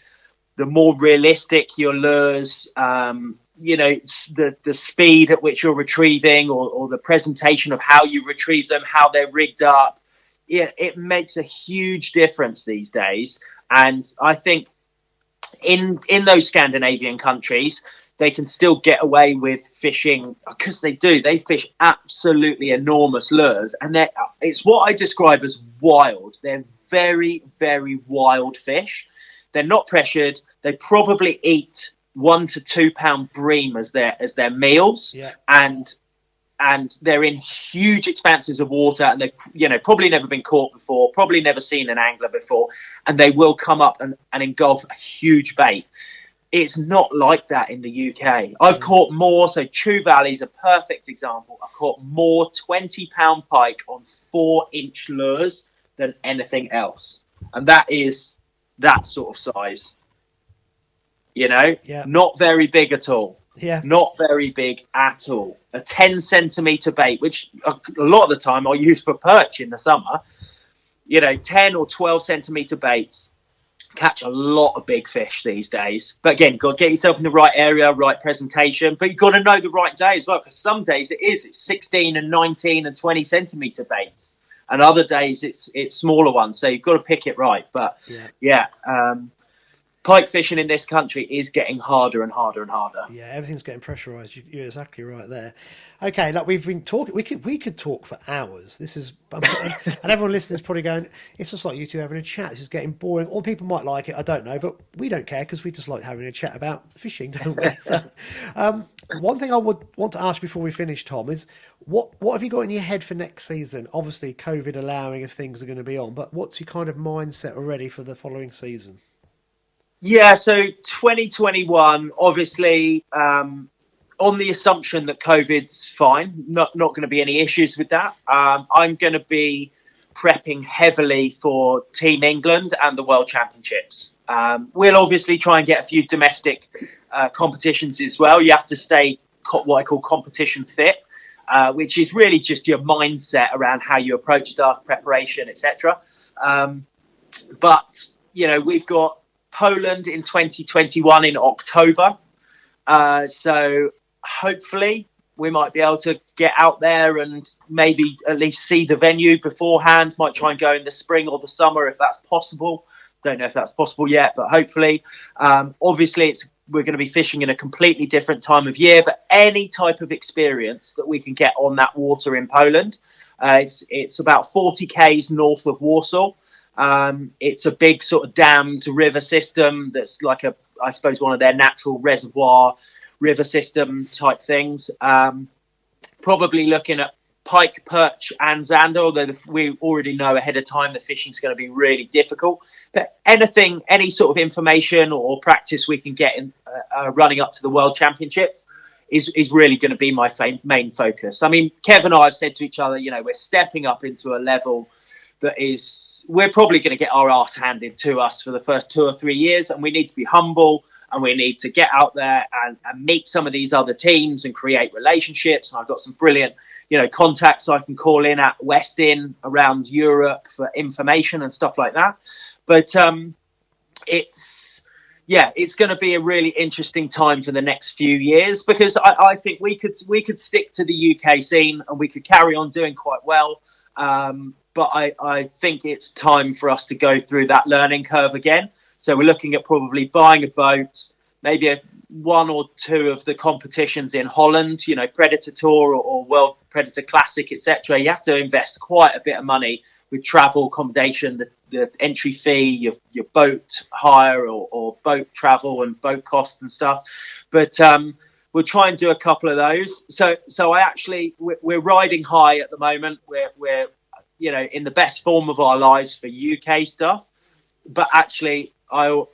the more realistic your lures, the speed at which you're retrieving or the presentation of how you retrieve them, how they're rigged up. Yeah, it makes a huge difference these days. And I think in those Scandinavian countries, they can still get away with fishing because they fish absolutely enormous lures, and it's what I describe as wild. They're very, very wild fish. They're not pressured. They probably eat 1 to 2 pound bream as their meals, and and they're in huge expanses of water, and they've, you know, probably never been caught before, probably never seen an angler before, and they will come up and engulf a huge bait. It's not like that in the UK. I've caught more, so Chew Valley's a perfect example. I've caught more 20-pound pike on 4-inch lures than anything else. And that is that sort of size. You know, not very big at all. Yeah. Not very big at all. A 10-centimetre bait, which a lot of the time I'll use for perch in the summer. You know, 10 or 12-centimetre baits catch a lot of big fish these days. But again, got to get yourself in the right area, right presentation. But you've got to know the right day as well, because some days it's 16 and 19 and 20-centimetre baits. And other days it's smaller ones. So you've got to pick it right. But pike fishing in this country is getting harder and harder and harder. Yeah, everything's getting pressurised. You're exactly right there. Okay, like we've been talking, we could talk for hours. This is, and everyone listening is probably going, it's just like you two having a chat. This is getting boring. Or people might like it. I don't know, but we don't care because we just like having a chat about fishing, don't we? So, one thing I would want to ask before we finish, Tom, is what have you got in your head for next season? Obviously, COVID allowing if things are going to be on, but what's your kind of mindset already for the following season? Yeah, so 2021, obviously, on the assumption that COVID's fine, not going to be any issues with that. I'm going to be prepping heavily for Team England and the World Championships. We'll obviously try and get a few domestic competitions as well. You have to stay what I call competition fit, which is really just your mindset around how you approach stuff, preparation, etc. But, you know, we've got Poland in 2021 in October. So hopefully we might be able to get out there and maybe at least see the venue beforehand. Might try and go in the spring or the summer if that's possible. Don't know if that's possible yet, but hopefully. Obviously, we're going to be fishing in a completely different time of year, but any type of experience that we can get on that water in Poland. It's about 40 k's north of Warsaw. It's a big sort of dammed river system that's like I suppose one of their natural reservoir river system type things. Probably looking at pike, perch and zander, although we already know ahead of time the fishing's going to be really difficult. But any sort of information or practice we can get in running up to the World Championships is really going to be my main focus. I mean, Kev and I have said to each other, you know, we're stepping up into a level we're probably going to get our arse handed to us for the first 2 or 3 years, and we need to be humble and we need to get out there and meet some of these other teams and create relationships. And I've got some brilliant, you know, contacts I can call in at WESTIN around Europe for information and stuff like that. But it's going to be a really interesting time for the next few years, because I think we could stick to the UK scene and we could carry on doing quite well. But I think it's time for us to go through that learning curve again. So we're looking at probably buying a boat, maybe one or two of the competitions in Holland, you know, Predator Tour or World Predator Classic, etc. You have to invest quite a bit of money with travel, accommodation, the entry fee, your boat hire or boat travel and boat cost and stuff. But we'll try and do a couple of those. So we're riding high at the moment. We're you know, in the best form of our lives for UK stuff, but actually we'll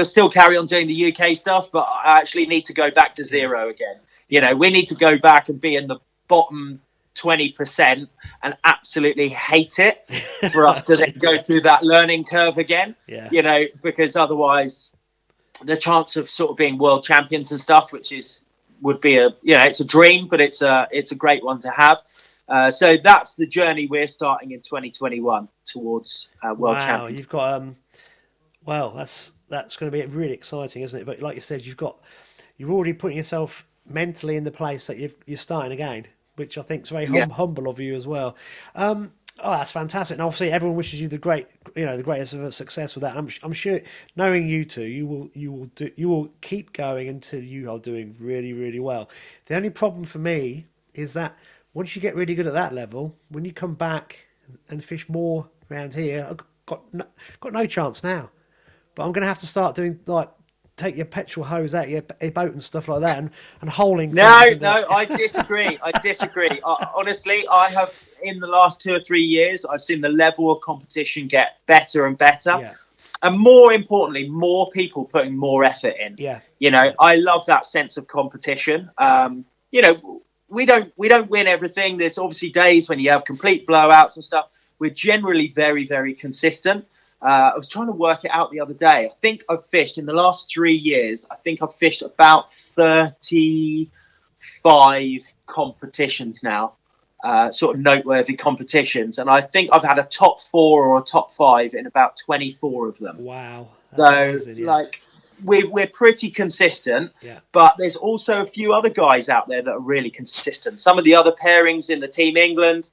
still carry on doing the UK stuff, but I actually need to go back to zero again. You know, we need to go back and be in the bottom 20% and absolutely hate it for us to then go through that learning curve again. Yeah. You know, because otherwise the chance of sort of being world champions and stuff, would be it's a dream, but it's a great one to have. So that's the journey we're starting in 2021 towards world champions. You've got that's going to be really exciting, isn't it? But like you said, you're already putting yourself mentally in the place that you're starting again, which I think is very humble of you as well. That's fantastic, and obviously everyone wishes you the greatest of success with that. I'm sure, knowing you two, you will keep going until you are doing really, really well. The only problem for me is that once you get really good at that level, when you come back and fish more around here, I've got no chance now. But I'm going to have to start doing take your petrol hose out your boat and stuff like that, and holing. No, I disagree. Honestly, I have in the last 2 or 3 years, I've seen the level of competition get better and better. Yeah. And more importantly, more people putting more effort in. Yeah. I love that sense of competition. We don't win everything. There's obviously days when you have complete blowouts and stuff. We're generally very, very consistent. I was trying to work it out the other day. I think I've fished in the last 3 years. I think I've fished about 35 competitions now, sort of noteworthy competitions. And I think I've had a top 4 or a top 5 in about 24 of them. Wow. So, amazing, yeah. We're pretty consistent, but there's also a few other guys out there that are really consistent. Some of the other pairings in the Team England,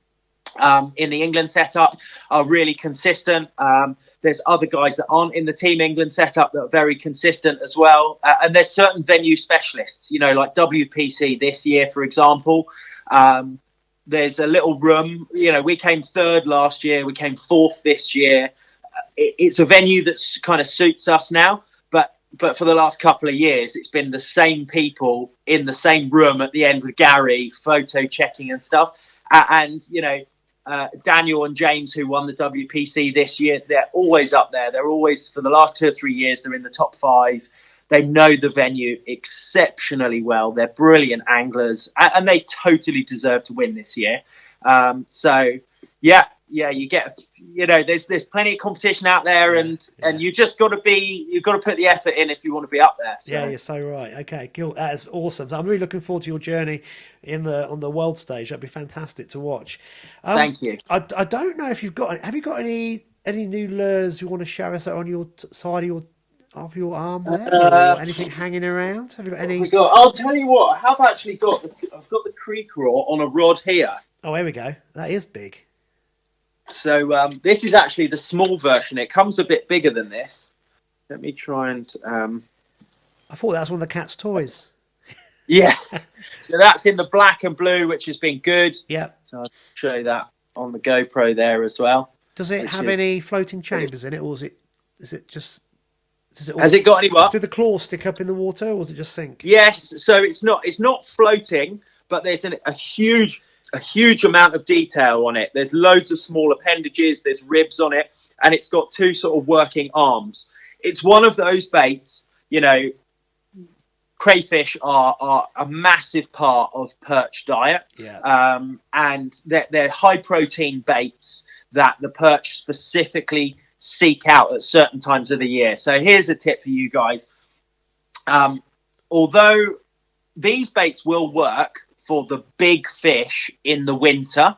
in the England setup, are really consistent. There's other guys that aren't in the Team England setup that are very consistent as well. And there's certain venue specialists, like WPC this year, for example. There's a little room. We came 3rd last year. We came 4th this year. It's a venue that kind of suits us now. But for the last couple of years, it's been the same people in the same room at the end with Gary, photo checking and stuff. Daniel and James, who won the WPC this year, they're always up there. They're always, for the last 2 or 3 years, they're in the top 5. They know the venue exceptionally well. They're brilliant anglers, and they totally deserve to win this year. You get, there's plenty of competition out there, and you just you've got to put the effort in if you want to be up there. So. Yeah, you're so right. Okay, cool. That is awesome. So I'm really looking forward to your journey on the world stage. That'd be fantastic to watch. Thank you. I don't know if have you got any new lures you want to show us on your side of your arm there, or anything hanging around? Have you got any? I'll tell you what. I have actually got the Crecraw on a rod here. Oh, here we go. That is big. So this is actually the small version. It comes a bit bigger than this. Let me try and... I thought that was one of the cat's toys. Yeah. So that's in the black and blue, which has been good. Yeah. So I'll show you that on the GoPro there as well. Does it have any floating chambers in it, or is it just... Has it got any what? Do the claws stick up in the water, or does it just sink? Yes. So it's not floating, but there's a huge amount of detail on it. There's loads of small appendages, there's ribs on it, and it's got 2 sort of working arms. It's one of those baits, crayfish are a massive part of perch diet. Yeah. And they're high protein baits that the perch specifically seek out at certain times of the year. So here's a tip for you guys. Although these baits will work for the big fish in the winter,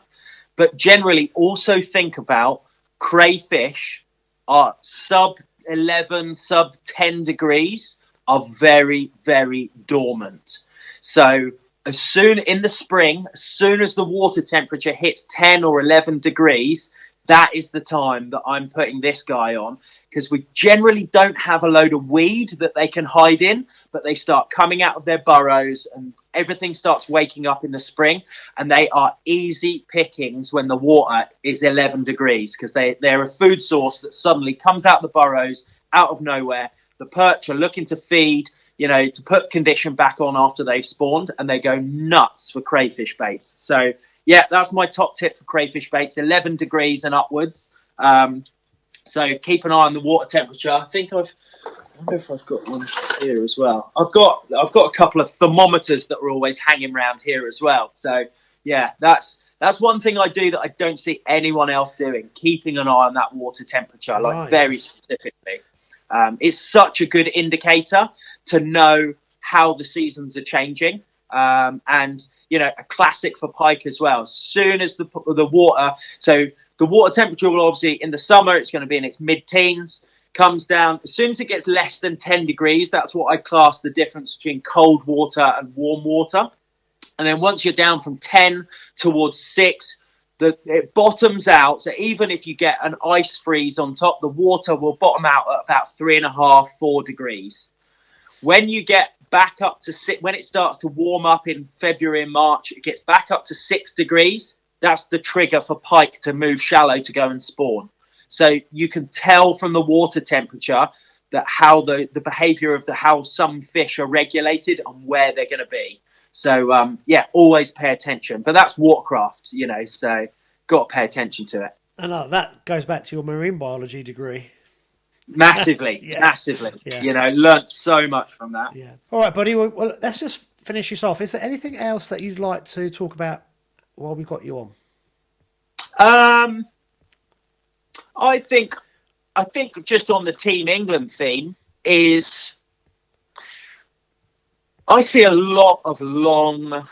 but generally also think about crayfish are sub 11, sub 10 degrees are very, very dormant. So as soon in the spring, as soon as the water temperature hits 10 or 11 degrees, that is the time that I'm putting this guy on, because we generally don't have a load of weed that they can hide in, but they start coming out of their burrows and everything starts waking up in the spring, and they are easy pickings when the water is 11 degrees, because they're a food source that suddenly comes out the burrows out of nowhere. The perch are looking to feed, to put condition back on after they've spawned, and they go nuts for crayfish baits. So yeah, that's my top tip for crayfish baits, 11 degrees and upwards. So keep an eye on the water temperature. I wonder if I've got one here as well. I've got a couple of thermometers that are always hanging around here as well. So yeah, that's one thing I do that I don't see anyone else doing, keeping an eye on that water temperature, very specifically. It's such a good indicator to know how the seasons are changing. And a classic for pike as well. As soon as the water, so the water temperature will obviously in the summer, it's going to be in its mid-teens, comes down. As soon as it gets less than 10 degrees, that's what I class the difference between cold water and warm water. And then once you're down from 10 towards 6, it bottoms out. So even if you get an ice freeze on top, the water will bottom out at about 3.5, 4 degrees. When you get back up to 6, when it starts to warm up in February and March, it gets back up to 6 degrees. That's the trigger for pike to move shallow to go and spawn. So you can tell from the water temperature that how the behaviour of how some fish are regulated and where they're going to be. So always pay attention. But that's watercraft, so got to pay attention to it. And that goes back to your marine biology degree. Massively. Yeah. Learnt so much from that. Yeah. All right, buddy. Well, let's just finish this off. Is there anything else that you'd like to talk about while we've got you on? I think just on the Team England theme is I see a lot of long,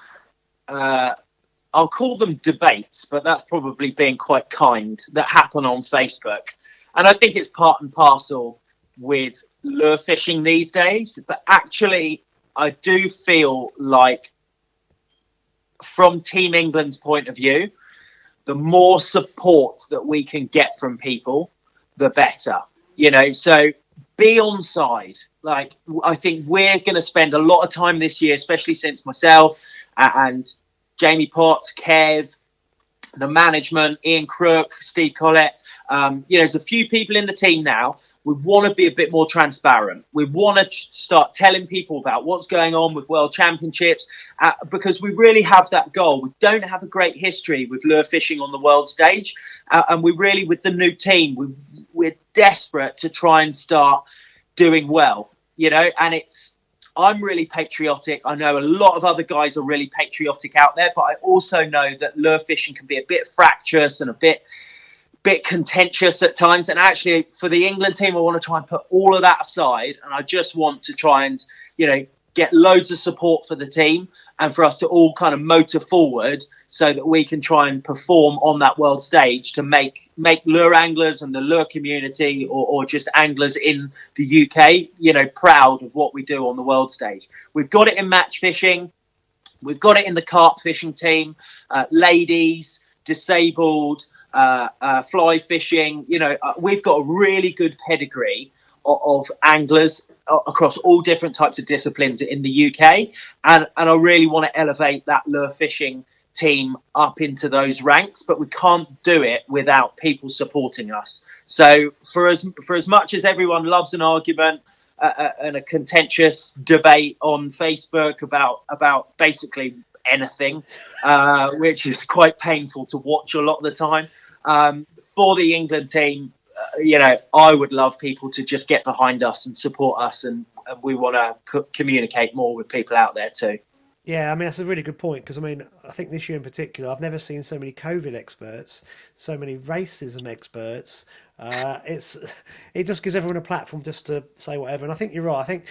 I'll call them debates, but that's probably being quite kind, that happen on Facebook. And I think it's part and parcel with lure fishing these days. But actually, I do feel like from Team England's point of view, the more support that we can get from people, the better. So be on side. Like, I think we're going to spend a lot of time this year, especially since myself and Jamie Potts, Kev, the management, Ian Crook, Steve Collett. There's a few people in the team now. We want to be a bit more transparent. We want to start telling people about what's going on with World Championships because we really have that goal. We don't have a great history with lure fishing on the world stage. And we really, with the new team, we're desperate to try and start doing well, and I'm really patriotic. I know a lot of other guys are really patriotic out there, but I also know that lure fishing can be a bit fractious and a bit contentious at times. And actually, for the England team, I want to try and put all of that aside. And I just want to try and, get loads of support for the team and for us to all kind of motor forward so that we can try and perform on that world stage to make lure anglers and the lure community or just anglers in the UK, proud of what we do on the world stage. We've got it in match fishing. We've got it in the carp fishing team, ladies, disabled, fly fishing. We've got a really good pedigree of anglers across all different types of disciplines in the UK. And I really want to elevate that lure fishing team up into those ranks, but we can't do it without people supporting us. So for as much as everyone loves an argument and a contentious debate on Facebook about basically anything, which is quite painful to watch a lot of the time, for the England team, I would love people to just get behind us and support us, and we want to communicate more with people out there too. Yeah, I mean, that's a really good point because, I think this year in particular, I've never seen so many COVID experts, so many racism experts. It just gives everyone a platform just to say whatever. And I think you're right. I think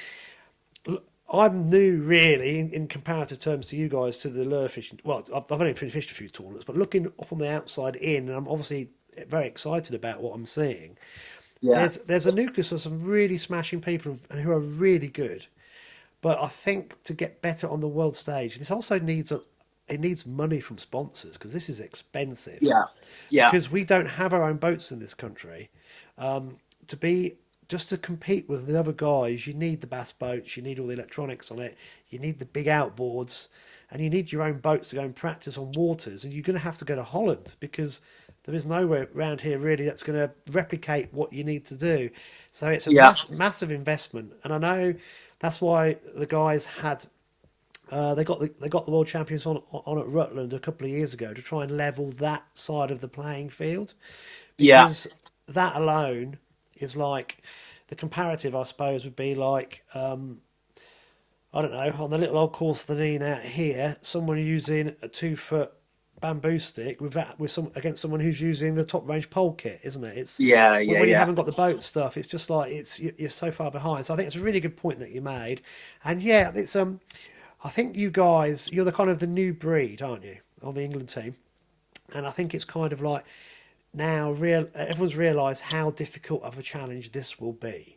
I'm new, really, in comparative terms to you guys, to the lure fishing. Well, I've only fished a few tournaments, but looking from the outside in, and I'm obviously very excited about what I'm seeing. Yeah. There's a nucleus of some really smashing people who are really good. But I think to get better on the world stage, this also needs money from sponsors because this is expensive. Yeah. Because we don't have our own boats in this country. Just to compete with the other guys, you need the bass boats, you need all the electronics on it, you need the big outboards, and you need your own boats to go and practice on waters. And you're going to have to go to Holland because there is nowhere around here really that's going to replicate what you need to do. So it's a massive investment, and I know that's why the guys had they got the world champions on at Rutland a couple of years ago to try and level that side of the playing field. Because that alone is like the comparative, I suppose, would be like I don't know, on the little old course the Neen out here, someone using a 2-foot bamboo stick against someone who's using the top range pole kit, isn't it? It's when you haven't got the boat stuff, it's just like you're so far behind. So I think it's a really good point that you made, and it's I think you guys, you're the kind of the new breed, aren't you, on the England team? And I think it's kind of like now everyone's realised how difficult of a challenge this will be.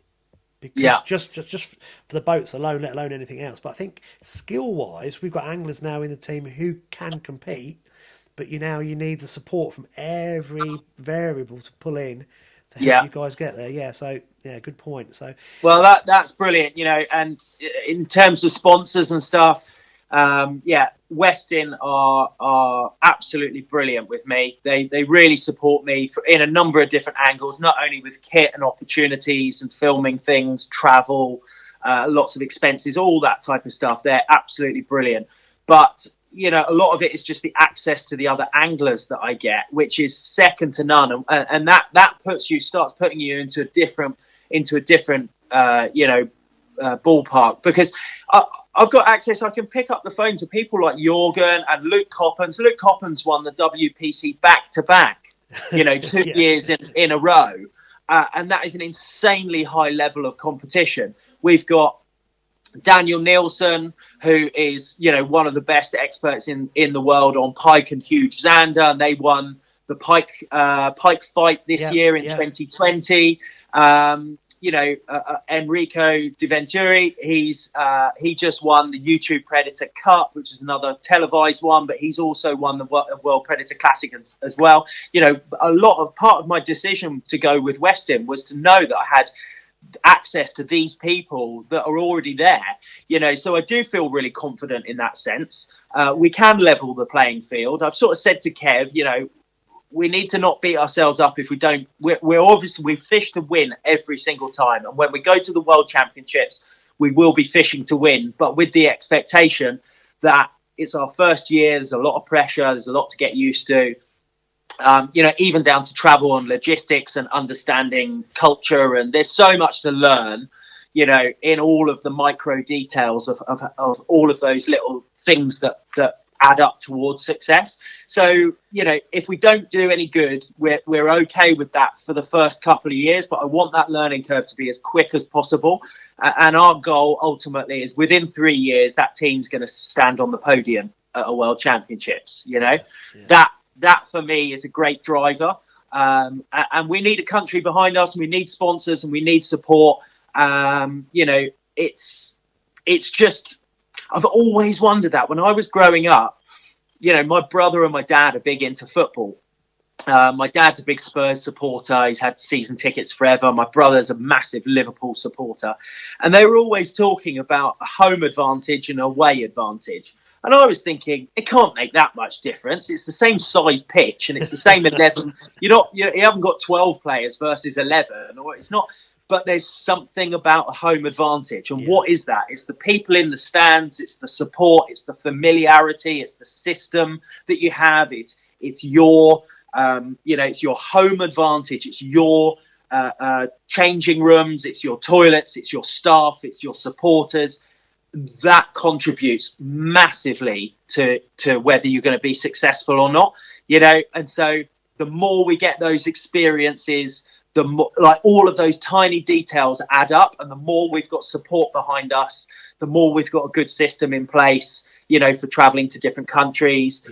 Because just for the boats alone, let alone anything else. But I think skill-wise, we've got anglers now in the team who can compete, but you need the support from every variable to pull in to help you guys get there. Yeah, so good point. So that's brilliant. And in terms of sponsors and stuff, Westin are absolutely brilliant with me. They really support me in a number of different angles, not only with kit and opportunities and filming things, travel, lots of expenses, all that type of stuff. They're absolutely brilliant. But you know, a lot of it is just the access to the other anglers that I get, which is second to none, and that starts putting you into a different ballpark, because I've got access. I can pick up the phone to people like Jorgen and Luke Coppens. Luke Coppens won the WPC back to back, you know, 2 years in a row, and that is an insanely high level of competition. We've got Daniel Nielsen, who is, you know, one of the best experts in the world on Pike and Huge Xander, and they won the Pike fight this year in 2020. Enrico Di Venturi, he just won the YouTube Predator Cup, which is another televised one, but he's also won the World Predator Classic as well. You know, part of my decision to go with Westin was to know that I had access to these people that are already there, you know, so I do feel really confident in that sense. We can level the playing field. I've sort of said to Kev, you know, we need to not beat ourselves up if we don't. We fish to win every single time, and when we go to the World Championships, we will be fishing to win, but with the expectation that it's our first year. There's a lot of pressure. There's a lot to get used to. You know, even down to travel and logistics and understanding culture. And there's so much to learn, you know, in all of the micro details of all of those little things that add up towards success. So, you know, if we don't do any good, we're okay with that for the first couple of years. But I want that learning curve to be as quick as possible. And our goal ultimately is within 3 years, that team's going to stand on the podium at a World Championships, you know, That for me is a great driver, and we need a country behind us, and we need sponsors, and we need support. You know, it's just, I've always wondered that when I was growing up. You know, my brother and my dad are big into football. My dad's a big Spurs supporter. He's had season tickets forever. My brother's a massive Liverpool supporter. And they were always talking about a home advantage and away advantage. And I was thinking, it can't make that much difference. It's the same size pitch and it's the same 11. You haven't got 12 players versus 11. Or it's not. But there's something about a home advantage. And what is that? It's the people in the stands. It's the support. It's the familiarity. It's the system that you have. It's your... it's your home advantage. It's your changing rooms. It's your toilets. It's your staff. It's your supporters. That contributes massively to whether you're going to be successful or not. You know, and so the more we get those experiences, the more, like, all of those tiny details add up, and the more we've got support behind us, the more we've got a good system in place, you know, for traveling to different countries,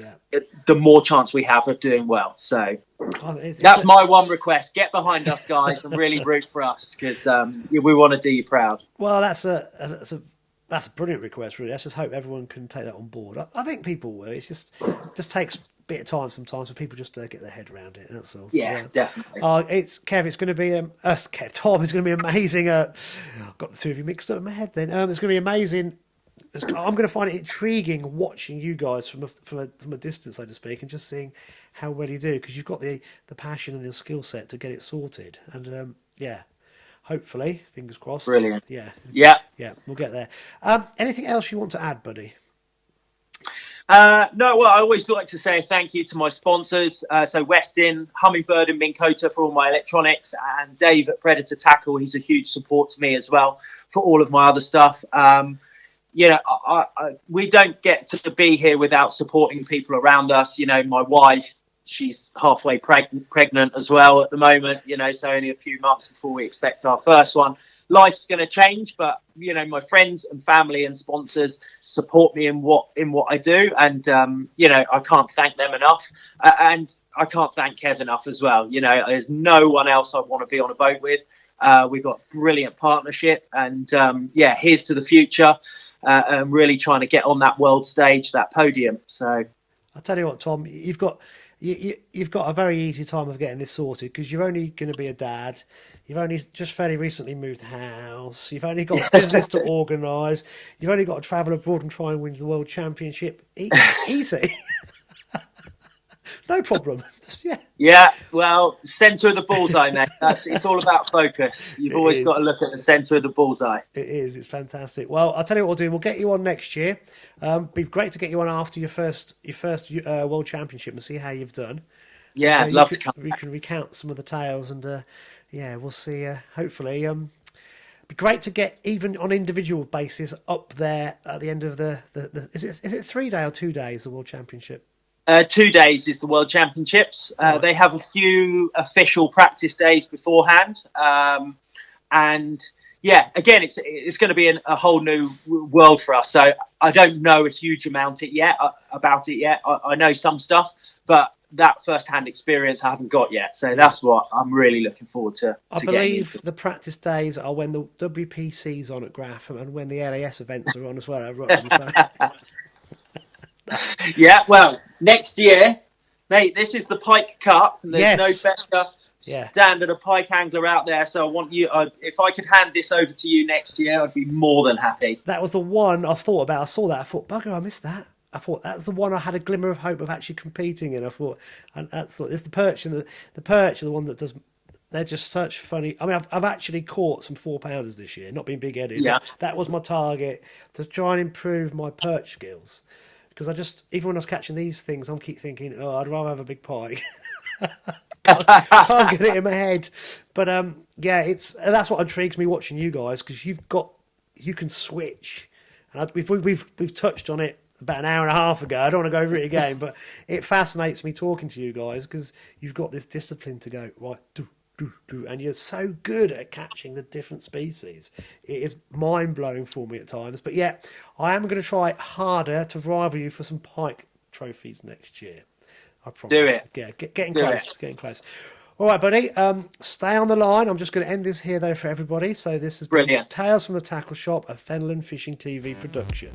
the more chance we have of doing well. So that's my one request. Get behind us, guys, and really root for us, because we want to do you proud. Well, that's a brilliant request, really. Let's just hope everyone can take that on board. I think people will. It just takes a bit of time sometimes for people just to get their head around it. That's all. Yeah, definitely. It's Kev. It's going to be Tom. It's going to be amazing. I've got the two of you mixed up in my head. Then it's going to be amazing. I'm going to find it intriguing watching you guys from a distance, so to speak, and just seeing how well you do, because you've got the passion and the skill set to get it sorted. And hopefully, fingers crossed. Brilliant. Yeah, we'll get there. Anything else you want to add, buddy? No, well, I always like to say thank you to my sponsors. So Westin, Hummingbird and Minn Kota for all my electronics, and Dave at Predator Tackle. He's a huge support to me as well for all of my other stuff. You know, we don't get to be here without supporting people around us. You know, my wife, she's halfway pregnant as well at the moment, you know, so only a few months before we expect our first one. Life's going to change, but, you know, my friends and family and sponsors support me in what I do. And, you know, I can't thank them enough. And I can't thank Kev enough as well. You know, there's no one else I want to be on a boat with. We've got brilliant partnership, and, here's to the future. And really trying to get on that world stage, that podium. So I'll tell you what, Tom, you've got a very easy time of getting this sorted, because you're only going to be a dad. You've only just fairly recently moved house. You've only got business to organise. You've only got to travel abroad and try and win the world championship. Easy. No problem. Just, yeah. Yeah, well, centre of the bullseye, mate. It's all about focus. You've always got to look at the centre of the bullseye. It is. It's fantastic. Well, I'll tell you what we'll do. We'll get you on next year. Be great to get you on after your first World Championship and see how you've done. Yeah, I'd love to come. We can recount some of the tales and yeah, we'll see. Hopefully, be great to get even on individual basis up there at the end of the is it 3 day or 2 days the World Championship? 2 days is the World Championships. Right. They have a few official practice days beforehand, and yeah, again, it's going to be a whole new world for us. So I don't know a huge amount about it yet. I know some stuff, but that first-hand experience I haven't got yet. So that's what I'm really looking forward to. I believe the practice days are when the WPC's on at Grafham and when the LAS events are on as well at Rotherham. So. Yeah, well, next year, mate, this is the Pike Cup, and there's no better standard of pike angler out there. So I want you, if I could hand this over to you next year, I'd be more than happy. That was the one I thought about. I saw that. I thought, bugger, I missed that. I thought that's the one I had a glimmer of hope of actually competing in. I thought, and it's the perch and the perch are the one that does. They're just such funny. I mean, I've actually caught some 4-pounders this year, not being big-headed. Yeah. That was my target, to try and improve my perch skills. Because even when I was catching these things, I keep thinking, oh, I'd rather have a big pike. can't get it in my head. But yeah, that's what intrigues me watching you guys, because you can switch. And we've touched on it about an hour and a half ago. I don't want to go over it again, but it fascinates me talking to you guys because you've got this discipline to go right, and you're so good at catching the different species. It is mind-blowing for me at times. But yeah, I am going to try harder to rival you for some pike trophies next year. I promise. Do it. Yeah, getting close. All right, buddy. Stay on the line. I'm just going to end this here, though, for everybody. So this has been Tales from the Tackle Shop, a Fenland Fishing TV production.